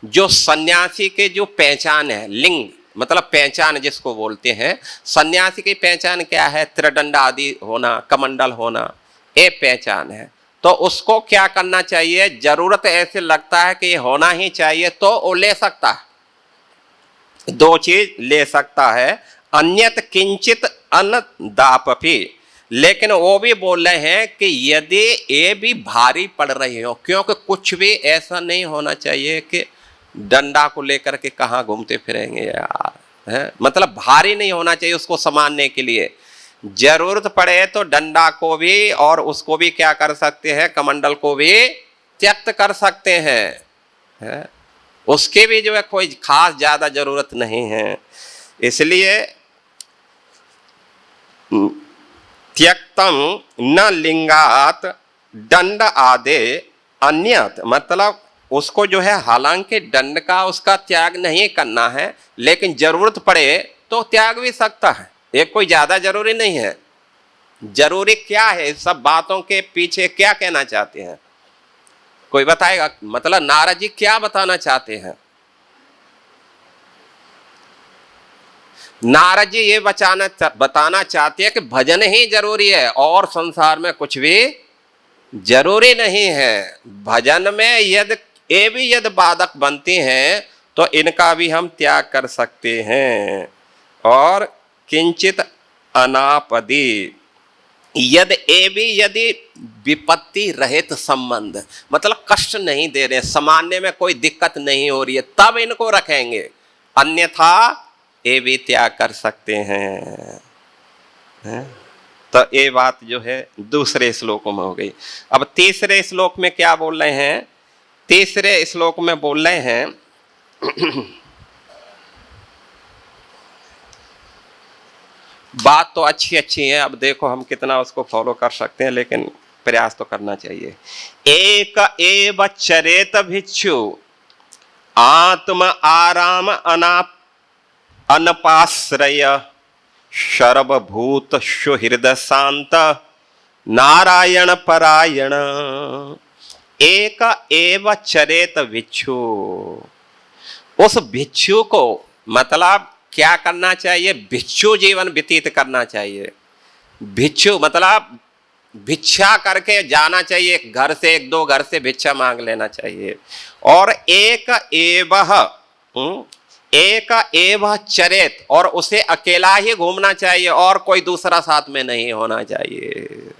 [SPEAKER 1] जो सन्यासी के जो पहचान है, लिंग मतलब पहचान जिसको बोलते हैं, सन्यासी की पहचान क्या है, त्रिदंड आदि होना, कमंडल होना, ये पहचान है। तो उसको क्या करना चाहिए, जरूरत ऐसे लगता है कि ये होना ही चाहिए तो वो ले सकता है, 2 चीज ले सकता है। अन्यत किंचित अनदापि, लेकिन वो भी बोल रहे हैं कि यदि ये भी भारी पड़ रही हो, क्योंकि कुछ भी ऐसा नहीं होना चाहिए कि डंडा को लेकर के कहाँ घूमते फिरेंगे यार, है मतलब भारी नहीं होना चाहिए उसको संभालने के लिए। जरूरत पड़े तो डंडा को भी और उसको भी क्या कर सकते हैं, कमंडल को भी त्यक्त कर सकते हैं, है? उसके भी जो है कोई खास ज्यादा जरूरत नहीं है। इसलिए त्यक्तम न लिंगात दंड आदे अन्यत, मतलब उसको जो है हालांकि दंड का उसका त्याग नहीं करना है, लेकिन जरूरत पड़े तो त्याग भी सकता है, ये कोई ज्यादा जरूरी नहीं है। जरूरी क्या है, इस सब बातों के पीछे क्या कहना चाहते हैं, कोई बताएगा? मतलब नारद जी क्या बताना चाहते हैं? नारद जी ये बताना चाहते हैं कि भजन ही जरूरी है और संसार में कुछ भी जरूरी नहीं है। भजन में ये भी यदि बाधक बनती हैं तो इनका भी हम त्याग कर सकते हैं। और किंचित अनापदी यदि विपत्ति रहित संबंध, मतलब कष्ट नहीं दे रहे, सामान्य में कोई दिक्कत नहीं हो रही है, तब इनको रखेंगे, अन्यथा ये भी त्याग कर सकते हैं। तो ये बात जो है दूसरे श्लोकों में हो गई। अब तीसरे श्लोक में क्या बोल रहे हैं? तीसरे श्लोक में बोल रहे हैं बात तो अच्छी अच्छी है, अब देखो हम कितना उसको फॉलो कर सकते हैं, लेकिन प्रयास तो करना चाहिए। एक एव चरेत भिक्षु आत्म आराम अनपाश्रय सर्वभूत सुहृद शांत नारायण परायण। एक एव चरेत भिक्षु, उस भिक्षु को मतलब क्या करना चाहिए? भिक्षु जीवन व्यतीत करना चाहिए। भिक्षु मतलब भिक्षा करके जाना चाहिए, घर से एक दो घर से भिक्षा मांग लेना चाहिए। और एक एव चरेत, और उसे अकेला ही घूमना चाहिए और कोई दूसरा साथ में नहीं होना चाहिए।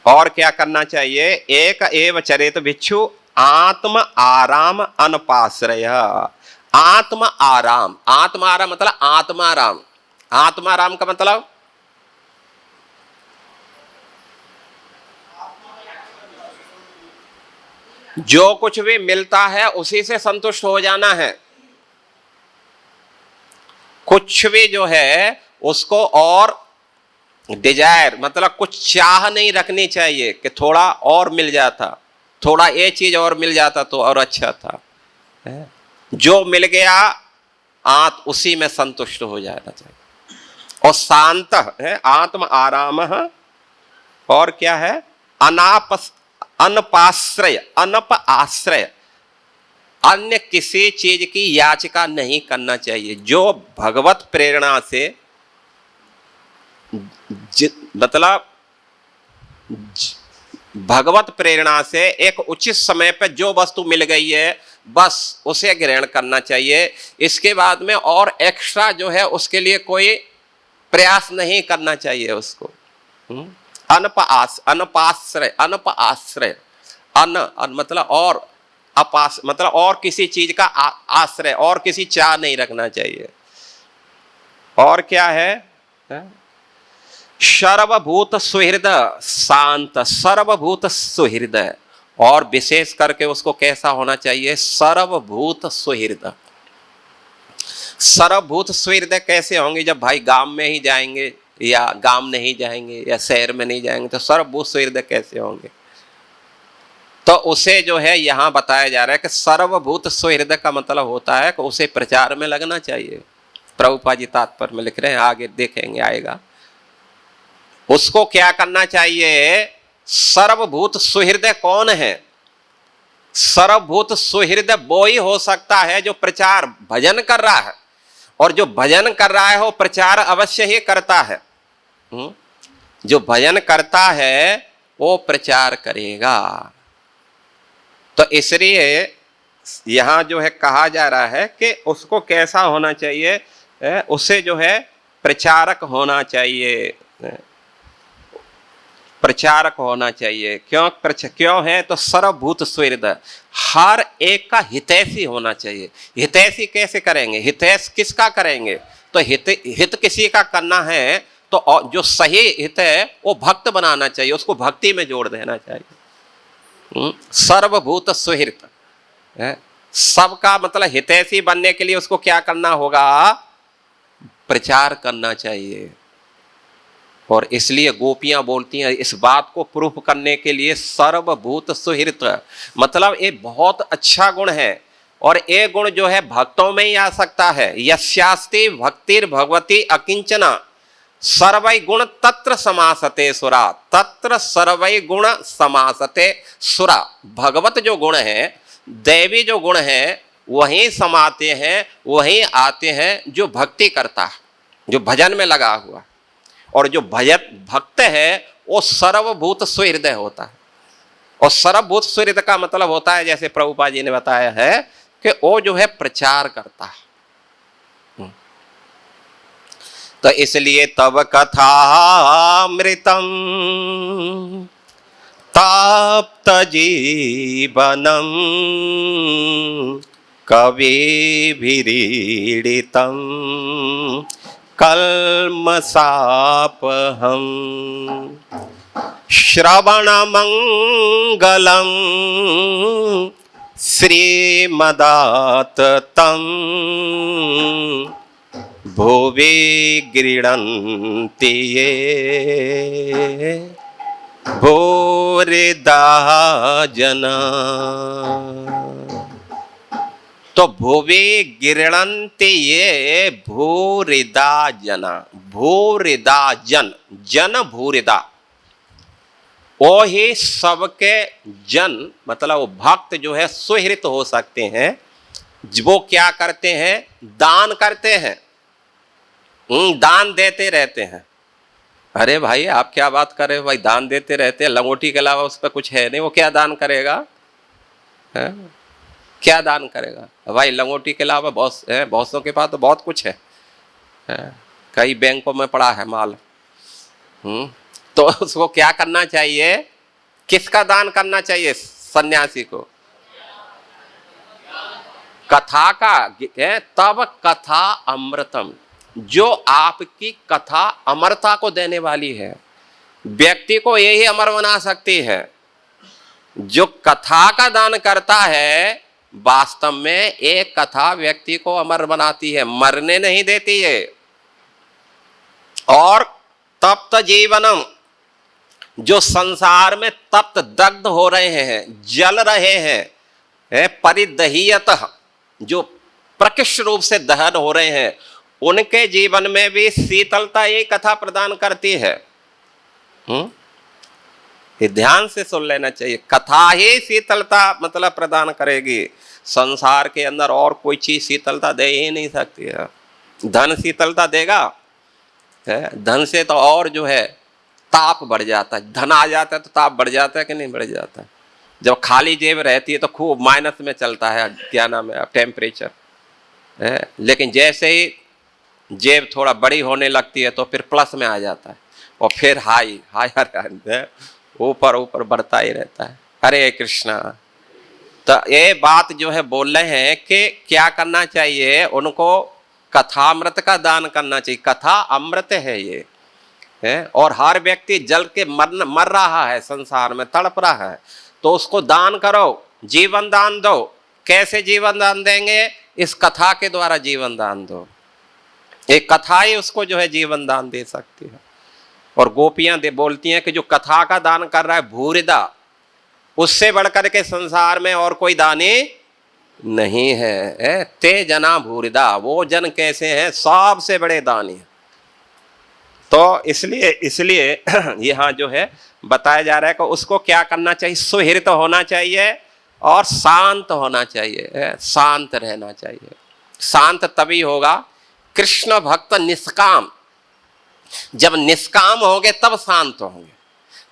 [SPEAKER 1] और क्या करना चाहिए? एक एव चरेत भिक्षु आत्म आराम अनपाश्रय। आत्म आराम, आत्म आराम मतलब आत्माराम। आत्माराम का मतलब जो कुछ भी मिलता है उसी से संतुष्ट हो जाना है। कुछ भी जो है उसको और डिजायर मतलब कुछ चाह नहीं रखनी चाहिए कि थोड़ा और मिल जाता, थोड़ा ये चीज और मिल जाता तो और अच्छा था। जो मिल गया उसी में संतुष्ट हो जाना चाहिए। और शांत है आत्म आराम। और क्या है? अनपाश्रय, अनप आश्रय, अन्य किसी चीज की याचिका नहीं करना चाहिए। जो भगवत प्रेरणा से मतलब भगवत प्रेरणा से एक उचित समय पर जो वस्तु मिल गई है बस उसे ग्रहण करना चाहिए। इसके बाद में और एक्स्ट्रा जो है उसके लिए कोई प्रयास नहीं करना चाहिए उसको। अनपाश्रय, अनप आश्रय, अन मतलब और अपास मतलब और किसी चीज का आश्रय और किसी चाह नहीं रखना चाहिए। और क्या है? सर्वभूत सुहृद शांत, सर्वभूत सुहृद, और विशेष करके उसको कैसा होना चाहिए? सर्वभूत सुहृद। सर्वभूत सुहृद कैसे होंगे? जब भाई गांव में ही जाएंगे या गांव नहीं जाएंगे या शहर में नहीं जाएंगे तो सर्वभूत सुहृद कैसे होंगे? तो उसे जो है यहां बताया जा रहा है कि सर्वभूत सुहृद का मतलब होता है कि उसे प्रचार में लगना चाहिए। प्रभुपाद जी तात्पर्य में लिख रहे हैं, आगे देखेंगे आएगा। उसको क्या करना चाहिए? सर्वभूत सुहृद कौन है? सर्वभूत सुहृद वो ही हो सकता है जो प्रचार भजन कर रहा है, और जो भजन कर रहा है वो प्रचार अवश्य ही करता है। जो भजन करता है वो प्रचार करेगा। तो इसलिए यहां जो है कहा जा रहा है कि उसको कैसा होना चाहिए? उसे जो है प्रचारक होना चाहिए, प्रचारक होना चाहिए। क्यों है तो सर्वभूत सुहृद, हर एक का हितैषी होना चाहिए। हितैषी कैसे करेंगे, हितैष किसका करेंगे, तो हित किसी का करना है तो जो सही हित है वो भक्त बनाना चाहिए, उसको भक्ति में जोड़ देना चाहिए। सर्वभूत सुहृद है, सबका मतलब हितैषी बनने के लिए उसको क्या करना होगा, प्रचार करना चाहिए। और इसलिए गोपियां बोलती हैं इस बात को प्रूफ करने के लिए, सर्वभूत सुहृत मतलब ये बहुत अच्छा गुण है। और ये गुण जो है भक्तों में ही आ सकता है। यस्यास्ति भक्तिर् भगवती अकिंचना सर्वै गुण तत्र समासते सुरा, तत्र सर्वै गुण समासते सुरा। भगवत जो गुण है, दैवी जो गुण है, वहीं समाते हैं, वहीं आते हैं जो भक्ति करता है, जो भजन में लगा हुआ। और जो भक्त है वो सर्वभूत सुहृदय होता है। और सर्वभूत सुहृद का मतलब होता है, जैसे प्रभुपाद जी ने बताया है कि वो जो है प्रचार करता है। तो इसलिए तब कथामृतम ताप्त जीवनम कविभिरीडितम कल्मषापहम श्रवणमंगलम श्रीमदाततं भुवि गृह्णन्ति ये भूरिदा जना। तो भुवि गृह्णन्ति ये भूरिदा जना। भूरिदा जन, जन भूरिदा, वो ही सबके जन मतलब वो भक्त जो है सुहृत हो सकते हैं। वो क्या करते हैं, दान करते हैं, दान देते रहते हैं। अरे भाई आप क्या बात कर रहे हो भाई, दान देते रहते हैं, लंगोटी के अलावा उस पर कुछ है नहीं, वो क्या दान करेगा है? क्या दान करेगा भाई, लंगोटी के अलावा बहुतों के पास तो बहुत कुछ है, कई बैंकों में पड़ा है माल। तो उसको क्या करना चाहिए, किसका दान करना चाहिए सन्यासी को, कथा का है। तब कथा अमृतम, जो आपकी कथा अमरता को देने वाली है, व्यक्ति को यही अमर बना सकती है। जो कथा का दान करता है वास्तव में एक कथा व्यक्ति को अमर बनाती है, मरने नहीं देती है। और तप्त जीवनम, जो संसार में तप्त दग्ध हो रहे हैं, जल रहे हैं, परिदहीयतः, जो प्रकृष्ट रूप से दहन हो रहे हैं, उनके जीवन में भी शीतलता ये कथा प्रदान करती है। ये ध्यान से सुन लेना चाहिए, कथा ही शीतलता मतलब प्रदान करेगी। संसार के अंदर और कोई चीज शीतलता दे ही नहीं सकती है। धन शीतलता देगा, धन से तो और जो है ताप बढ़ जाता है, धन आ जाता है तो ताप बढ़ जाता है कि नहीं बढ़ जाता है। जब खाली जेब रहती है तो खूब माइनस में चलता है, क्या नाम है, टेम्परेचर है। लेकिन जैसे ही जेब थोड़ा बड़ी होने लगती है तो फिर प्लस में आ जाता है, और फिर हाई हाई ऊपर ऊपर बढ़ता ही रहता है। हरे कृष्णा। तो ये बात जो है बोल रहे हैं कि क्या करना चाहिए, उनको कथामृत का दान करना चाहिए। कथा अमृत है ये है। और हर व्यक्ति जल के मर रहा है, संसार में तड़प रहा है, तो उसको दान करो, जीवन दान दो। कैसे जीवन दान देंगे, इस कथा के द्वारा जीवन दान दो। एक कथा ही उसको जो है जीवन दान दे सकती है। और गोपियां बोलती हैं कि जो कथा का दान कर रहा है भूरिदा, उससे बढ़कर के संसार में और कोई दानी नहीं है। ते जना भूरिदा, वो जन कैसे हैं, सबसे बड़े दानी। तो इसलिए यहाँ जो है बताया जा रहा है कि उसको क्या करना चाहिए, सुहृत होना चाहिए और शांत होना चाहिए, शांत रहना चाहिए। शांत तभी होगा, कृष्ण भक्त निष्काम, जब निष्काम होंगे तब शांत होंगे।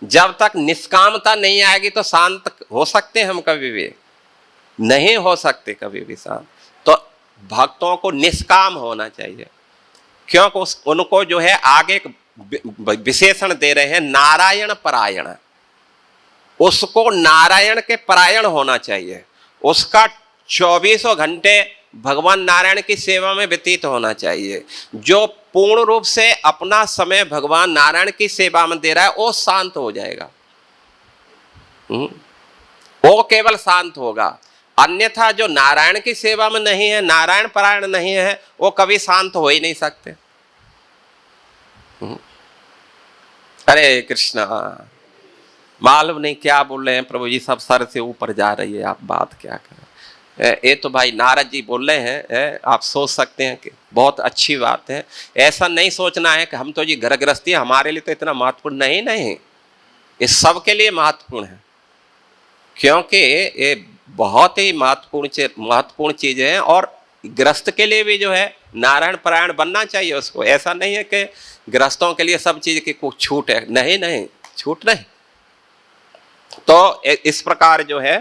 [SPEAKER 1] जब तक निष्कामता नहीं आएगी तो शांत हो सकते हम कभी भी नहीं हो सकते, कभी भी शांत। तो भक्तों को निष्काम होना चाहिए। क्योंकि उनको जो है आगे एक विशेषण दे रहे हैं नारायण परायण। उसको नारायण के परायण होना चाहिए, उसका 24 घंटे भगवान नारायण की सेवा में व्यतीत होना चाहिए। जो पूर्ण रूप से अपना समय भगवान नारायण की सेवा में दे रहा है वो शांत हो जाएगा, वो केवल शांत होगा। अन्यथा जो नारायण की सेवा में नहीं है, नारायण परायण नहीं है, वो कभी शांत हो ही नहीं सकते। हरे कृष्णा। मालूम नहीं क्या बोल रहे हैं प्रभु जी, सब सर से ऊपर जा रही है, आप बात क्या करें। ये तो भाई नारद जी बोल रहे हैं, आप सोच सकते हैं कि बहुत अच्छी बात है। ऐसा नहीं सोचना है कि हम तो जी घर गृहस्थी हमारे लिए तो इतना महत्वपूर्ण नहीं, नहीं, ये सबके लिए महत्वपूर्ण है, क्योंकि ये बहुत ही महत्वपूर्ण चीजें हैं। और गृहस्थ के लिए भी जो है नारायण परायण बनना चाहिए उसको। ऐसा नहीं है कि गृहस्थों के लिए सब चीज की कुछ छूट है, नहीं नहीं, छूट नहीं। तो इस प्रकार जो है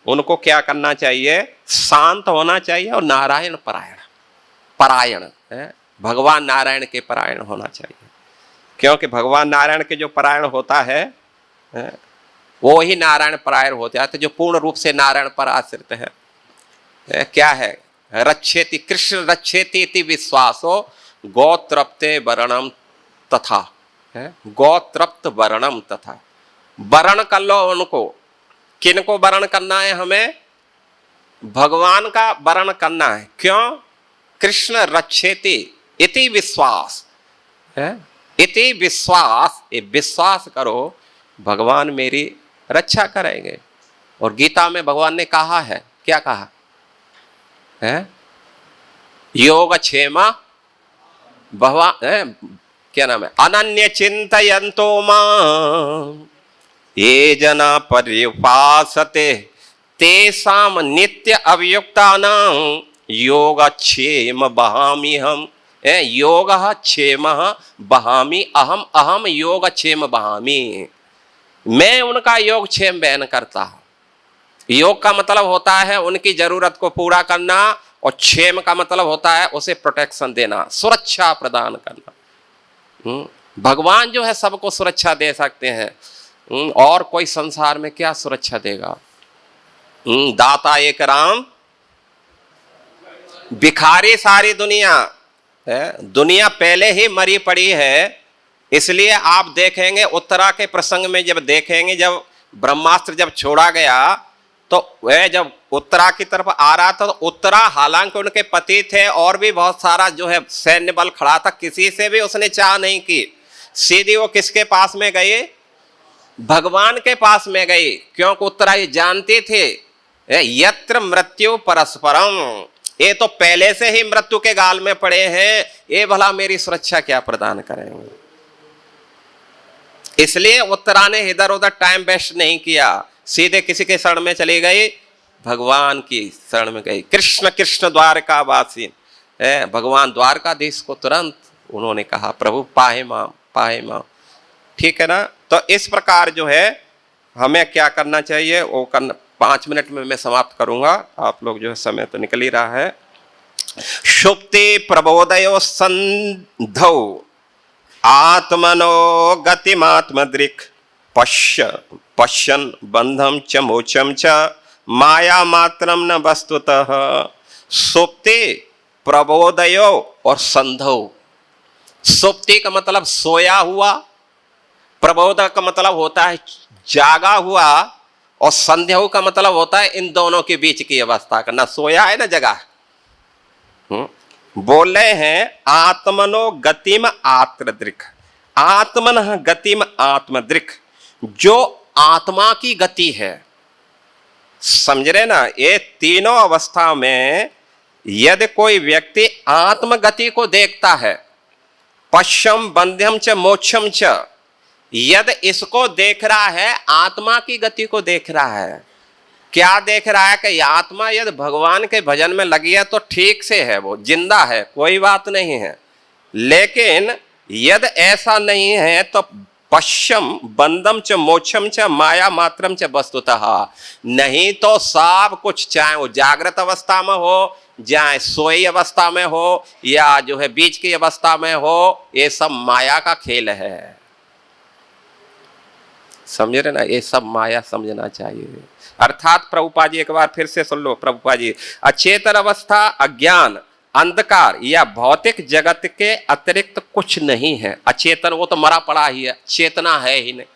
[SPEAKER 1] उनको क्या करना चाहिए, शांत होना चाहिए और नारायण परायण है, भगवान नारायण के परायण होना चाहिए। क्योंकि भगवान नारायण के जो परायण होता है वो ही नारायण परायण होते हैं, जो पूर्ण रूप से नारायण पर आश्रित है। क्या है, रक्षेति कृष्ण रक्षेति इति विश्वासो गोत्रप्ते वर्णम तथा, गोत्रप्त वर्णम तथा। वर्ण कर लो उनको, किनको वर्ण करना है, हमें भगवान का वर्ण करना है। क्यों, कृष्ण रक्षेति इति विश्वास है, इति विश्वास, ये विश्वास करो भगवान मेरी रक्षा करेंगे। और गीता में भगवान ने कहा है, क्या कहा है, योग क्षेमा भगवान, क्या नाम है, अनन्य चिंतयन्तो मां ये जना पर्युपासते तेषां नित्य अभियुक्तानां योगक्षेम बहामि हम। योगक्षेम बहामि अहम, अहम योगक्षेम बहामि। मैं उनका योगक्षेम बहन करता हूं। योग का मतलब होता है उनकी जरूरत को पूरा करना, और क्षेम का मतलब होता है उसे प्रोटेक्शन देना, सुरक्षा प्रदान करना। भगवान जो है सबको सुरक्षा दे सकते हैं, और कोई संसार में क्या सुरक्षा देगा। दाता एक राम, भिखारी सारी दुनिया है। दुनिया पहले ही मरी पड़ी है। इसलिए आप देखेंगे उत्तरा के प्रसंग में जब देखेंगे, जब ब्रह्मास्त्र जब छोड़ा गया तो वह जब उत्तरा की तरफ आ रहा था, तो उत्तरा हालांकि उनके पति थे और भी बहुत सारा जो है सैन्य बल खड़ा था, किसी से भी उसने चाह नहीं की। सीधी वो किसके पास में गई, भगवान के पास में गई। क्योंकि उत्तरा ये जानती थे यत्र मृत्यु परस्परम, ये तो पहले से ही मृत्यु के गाल में पड़े हैं, ये भला मेरी सुरक्षा क्या प्रदान करेंगे। इसलिए उत्तरा ने इधर उधर टाइम वेस्ट नहीं किया, सीधे किसी के शरण में चली गई, भगवान की शरण में गई। कृष्ण कृष्ण द्वारकावासी है, भगवान द्वारकाधीश को तुरंत उन्होंने कहा प्रभु पाहे माम, पाहे माम। ठीक है ना। तो इस प्रकार जो है हमें क्या करना चाहिए वो करना। 5 मिनट में मैं समाप्त करूंगा, आप लोग जो है समय तो निकल ही रहा है। शुक्ति प्रबोधयो संधौ आत्मनो गतिमात्मदृक् पश्यन् बंधम च मोचम च माया मात्रम न वस्तुतः। सुप्ति प्रबोधयो और संधौ। सुप्ति का मतलब सोया हुआ, प्रबोध का मतलब होता है जागा हुआ, और संध्या का मतलब होता है इन दोनों के बीच की अवस्था का, ना सोया है ना जगा। बोल रहे हैं आत्मनो गतिम आत्मदृक्, आत्मन गतिम आत्मदृक्, जो आत्मा की गति है। समझ रहे ना, ये तीनों अवस्था में यदि कोई व्यक्ति आत्मगति को देखता है, पश्यम बंध्यम च मोक्षम च, यदि इसको देख रहा है, आत्मा की गति को देख रहा है। क्या देख रहा है कि आत्मा यदि भगवान के भजन में लगी है तो ठीक से है, वो जिंदा है, कोई बात नहीं है। लेकिन यदि ऐसा नहीं है तो पश्यम बंदम च मोक्षम च माया मात्रम च वस्तुतः, नहीं तो सब कुछ चाहे वो जागृत अवस्था में हो चाहे सोई अवस्था में हो या जो है बीच की अवस्था में हो, ये सब माया का खेल है। समझ रहे ना, ये सब माया समझना चाहिए। अर्थात प्रभुपा जी एक बार फिर से सुन लो, प्रभुपा जी, अचेतन अवस्था अज्ञान अंधकार या भौतिक जगत के अतिरिक्त कुछ नहीं है। अचेतन वो तो मरा पड़ा ही है, चेतना है ही नहीं,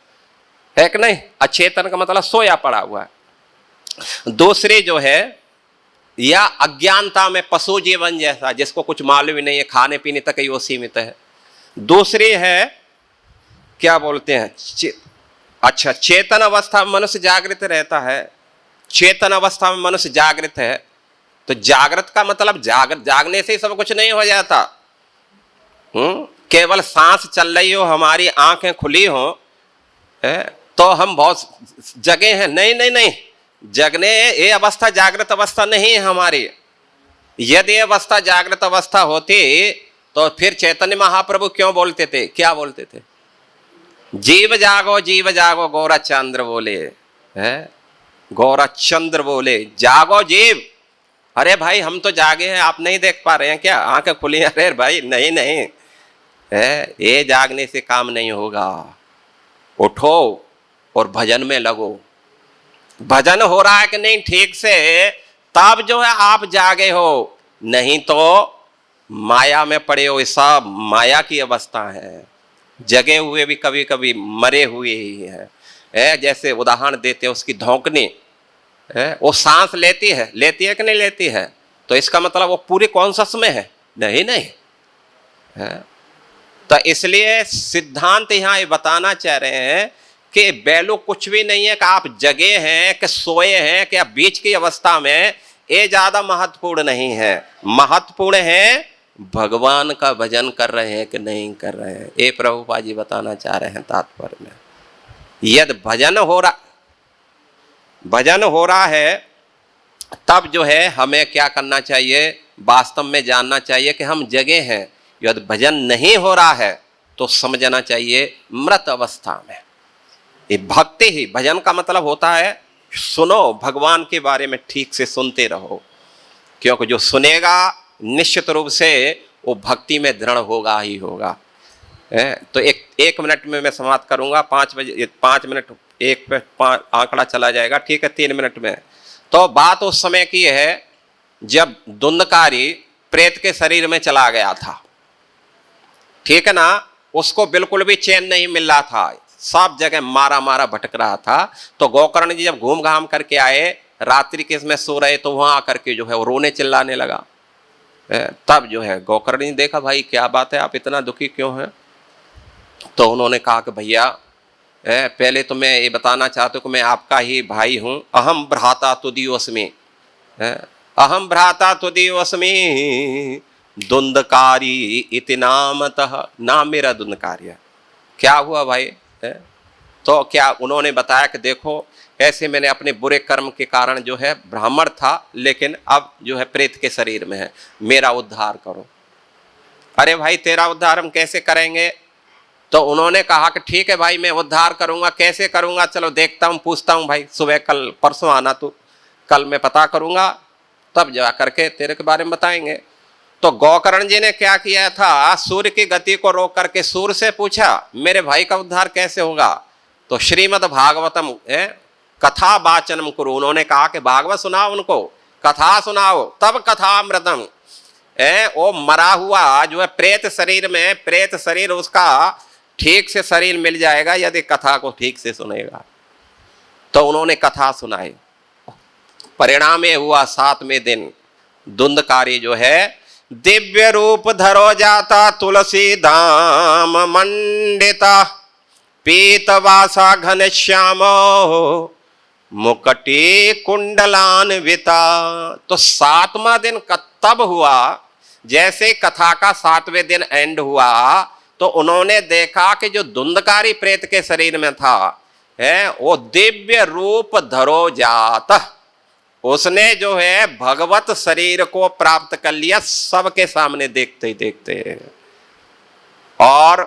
[SPEAKER 1] है कि नहीं। अचेतन का मतलब सोया पड़ा हुआ है। दूसरे जो है या अज्ञानता में पशु जीवन जैसा, जिसको कुछ मालूम ही नहीं है, खाने पीने तक ही वो सीमित है। दूसरी है क्या बोलते हैं, अच्छा, चेतन अवस्था में मनुष्य जागृत रहता है। चेतन अवस्था में मनुष्य जागृत है, तो जागृत का मतलब जागने से ही सब कुछ नहीं हो जाता। केवल सांस चल रही हो, हमारी आंखें खुली हो तो हम बहुत जगे हैं, नहीं नहीं नहीं, जगने ये अवस्था जागृत अवस्था नहीं है हमारी। यदि अवस्था जागृत अवस्था होती तो फिर चैतन्य महाप्रभु क्यों बोलते थे, क्या बोलते थे, जीव जागो गौरा चंद्र बोले, है गौरा चंद्र बोले, जागो जीव। अरे भाई हम तो जागे हैं, आप नहीं देख पा रहे हैं क्या, आंखें खुली? अरे भाई नहीं नहीं, है ये जागने से काम नहीं होगा। उठो और भजन में लगो। भजन हो रहा है कि नहीं ठीक से, तब जो है आप जागे हो, नहीं तो माया में पड़े हो। सब माया की अवस्था है। जगे हुए भी कभी कभी मरे हुए ही है। जैसे उदाहरण देते हैं उसकी धौंकनी, वो सांस लेती है कि नहीं लेती है, तो इसका मतलब वो पूरे कॉन्शस में है, नहीं नहीं है। तो इसलिए सिद्धांत यहाँ ये बताना चाह रहे हैं कि वैल्यू कुछ भी नहीं है कि आप जगे हैं कि सोए हैं कि आप बीच की अवस्था में, ये ज्यादा महत्वपूर्ण नहीं है। महत्वपूर्ण है भगवान का भजन कर रहे हैं कि नहीं कर रहे हैं, ये प्रभुपा जी बताना चाह रहे हैं तात्पर्य में। यदि भजन हो रहा है तब जो है हमें क्या करना चाहिए, वास्तव में जानना चाहिए कि हम जगे हैं। यदि भजन नहीं हो रहा है तो समझना चाहिए मृत अवस्था में। ये भक्ति ही, भजन का मतलब होता है सुनो, भगवान के बारे में ठीक से सुनते रहो, क्योंकि जो सुनेगा निश्चित रूप से वो भक्ति में दृढ़ होगा ही होगा। तो एक मिनट में मैं समाप्त करूंगा, 5 मिनट, एक पे आंकड़ा चला जाएगा, ठीक है, 3 मिनट में। तो बात उस समय की है जब धुंधकारी प्रेत के शरीर में चला गया था, ठीक है ना। उसको बिल्कुल भी चैन नहीं मिल रहा था, सब जगह मारा मारा भटक रहा था। तो गोकर्ण जी जब घूम घाम करके आए, रात्रि के इसमें सो रहे, तो वहां आकर के जो है वो रोने चिल्लाने लगा। तब जो है गोकर्ण जी देखा, भाई क्या बात है, आप इतना दुखी क्यों हैं? तो उन्होंने कहा कि भैया पहले तो मैं ये बताना चाहता हूँ कि मैं आपका ही भाई हूँ। अहम भ्राता तुदीयोस्मि, अहम भ्राता तुदीयोस्मि धुंधकारी इति नामतः, नाम मेरा धुंधकारी। क्या हुआ भाई? तो क्या उन्होंने बताया कि देखो ऐसे मैंने अपने बुरे कर्म के कारण जो है ब्राह्मण था, लेकिन अब जो है प्रेत के शरीर में है, मेरा उद्धार करो। अरे भाई तेरा उद्धार हम कैसे करेंगे? तो उन्होंने कहा कि ठीक है भाई मैं उद्धार करूंगा, कैसे करूंगा, चलो देखता हूँ, पूछता हूँ भाई, सुबह कल परसों आना तू, कल मैं पता करूंगा, तब जा करके तेरे के बारे में बताएंगे। तो गोकर्ण जी ने क्या किया था, सूर्य की गति को रोक करके सूर्य से पूछा मेरे भाई का उद्धार कैसे होगा? तो श्रीमद् भागवतम कथा वाचनम करो, उन्होंने कहा कि भागवत सुनाओ, उनको कथा सुनाओ, तब कथामृतम। वो मरा हुआ जो है प्रेत शरीर में, प्रेत शरीर उसका ठीक से शरीर मिल जाएगा यदि कथा को ठीक से सुनेगा। तो उन्होंने कथा सुनाई। परिणाम ये हुआ 7वें दिन धुंधकारी जो है दिव्य रूप धरो जाता, तुलसी धाम मंडिता, पीतवासा घनश्यामो मुकटी कुंडलान्विता। तो 7वां दिन तब हुआ, जैसे कथा का 7वें दिन एंड हुआ, तो उन्होंने देखा कि जो धुंधकारी प्रेत के शरीर में था वो दिव्य रूप धरो जाता, उसने जो है भगवत शरीर को प्राप्त कर लिया सबके सामने देखते ही देखते। और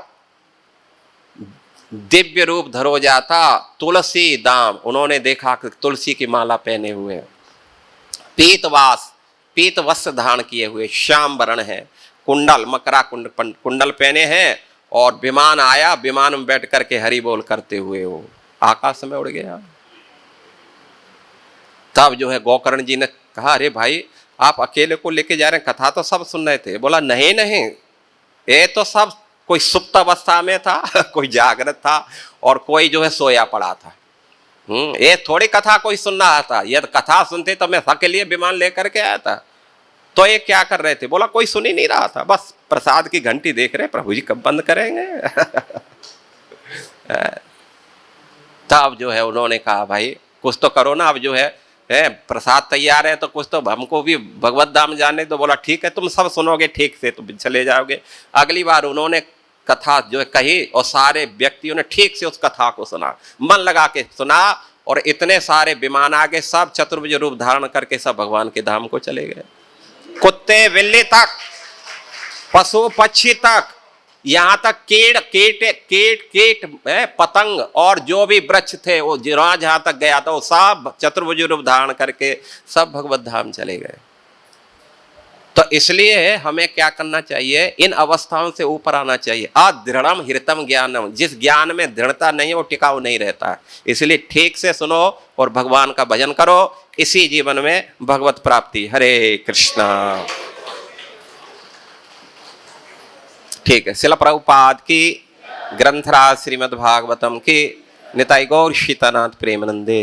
[SPEAKER 1] दिव्य रूप धरो जाता, तुलसी दाम, उन्होंने देखा कि तुलसी की माला पहने हुए, पीतवास पीत वस्त्र धारण किए हुए, श्याम वर्ण है, कुंडल मकरा कुंडल पहने हैं, और विमान आया, विमान में बैठ करके हरि बोल करते हुए वो आकाश में उड़ गया। तब जो है गोकर्ण जी ने कहा, अरे भाई आप अकेले को लेके जा रहे हैं, कथा तो सब सुन रहे थे। बोला नहीं नहीं, ये तो सब कोई सुप्त अवस्था में था कोई जागृत था, और कोई जो है सोया पड़ा था। ये थोड़ी कथा कोई सुन रहा था, यदि कथा सुनते तो मैं अकेले विमान लेकर के आया था। तो ये क्या कर रहे थे? बोला कोई सुन ही नहीं रहा था, बस प्रसाद की घंटी देख रहे, प्रभु जी कब बंद करेंगे तब जो है उन्होंने कहा, भाई कुछ तो करो ना, अब जो है प्रसाद तैयार है तो कुछ तो हमको भी भगवत धाम जाने। तो बोला ठीक है, तुम सब सुनोगे ठीक से तो चले जाओगे। अगली बार उन्होंने कथा जो है कही, और सारे व्यक्तियों ने ठीक से उस कथा को सुना, मन लगा के सुना, और इतने सारे विमान आ गए, सब चतुर्भुज रूप धारण करके सब भगवान के धाम को चले गए। कुत्ते बिल्ली तक, पशु पक्षी तक, यहां तक कीट पतंग और जो भी वृक्ष थे, वो जहां तक गया था वो सब चतुर्भुज रूप धारण करके सब भगवत धाम चले गए। तो इसलिए हमें क्या करना चाहिए? इन अवस्थाओं से ऊपर आना चाहिए। अदृढ़म हृतम ज्ञानम, जिस ज्ञान में दृढ़ता नहीं है वो टिकाऊ नहीं रहता है। इसलिए ठीक से सुनो और भगवान का भजन करो, इसी जीवन में भगवत प्राप्ति। हरे कृष्णा। ठीक है, शिला प्रभुपाद की, ग्रंथराज श्रीमद् भागवतम की, निताई गौर सीतानाथ प्रेमानंदे।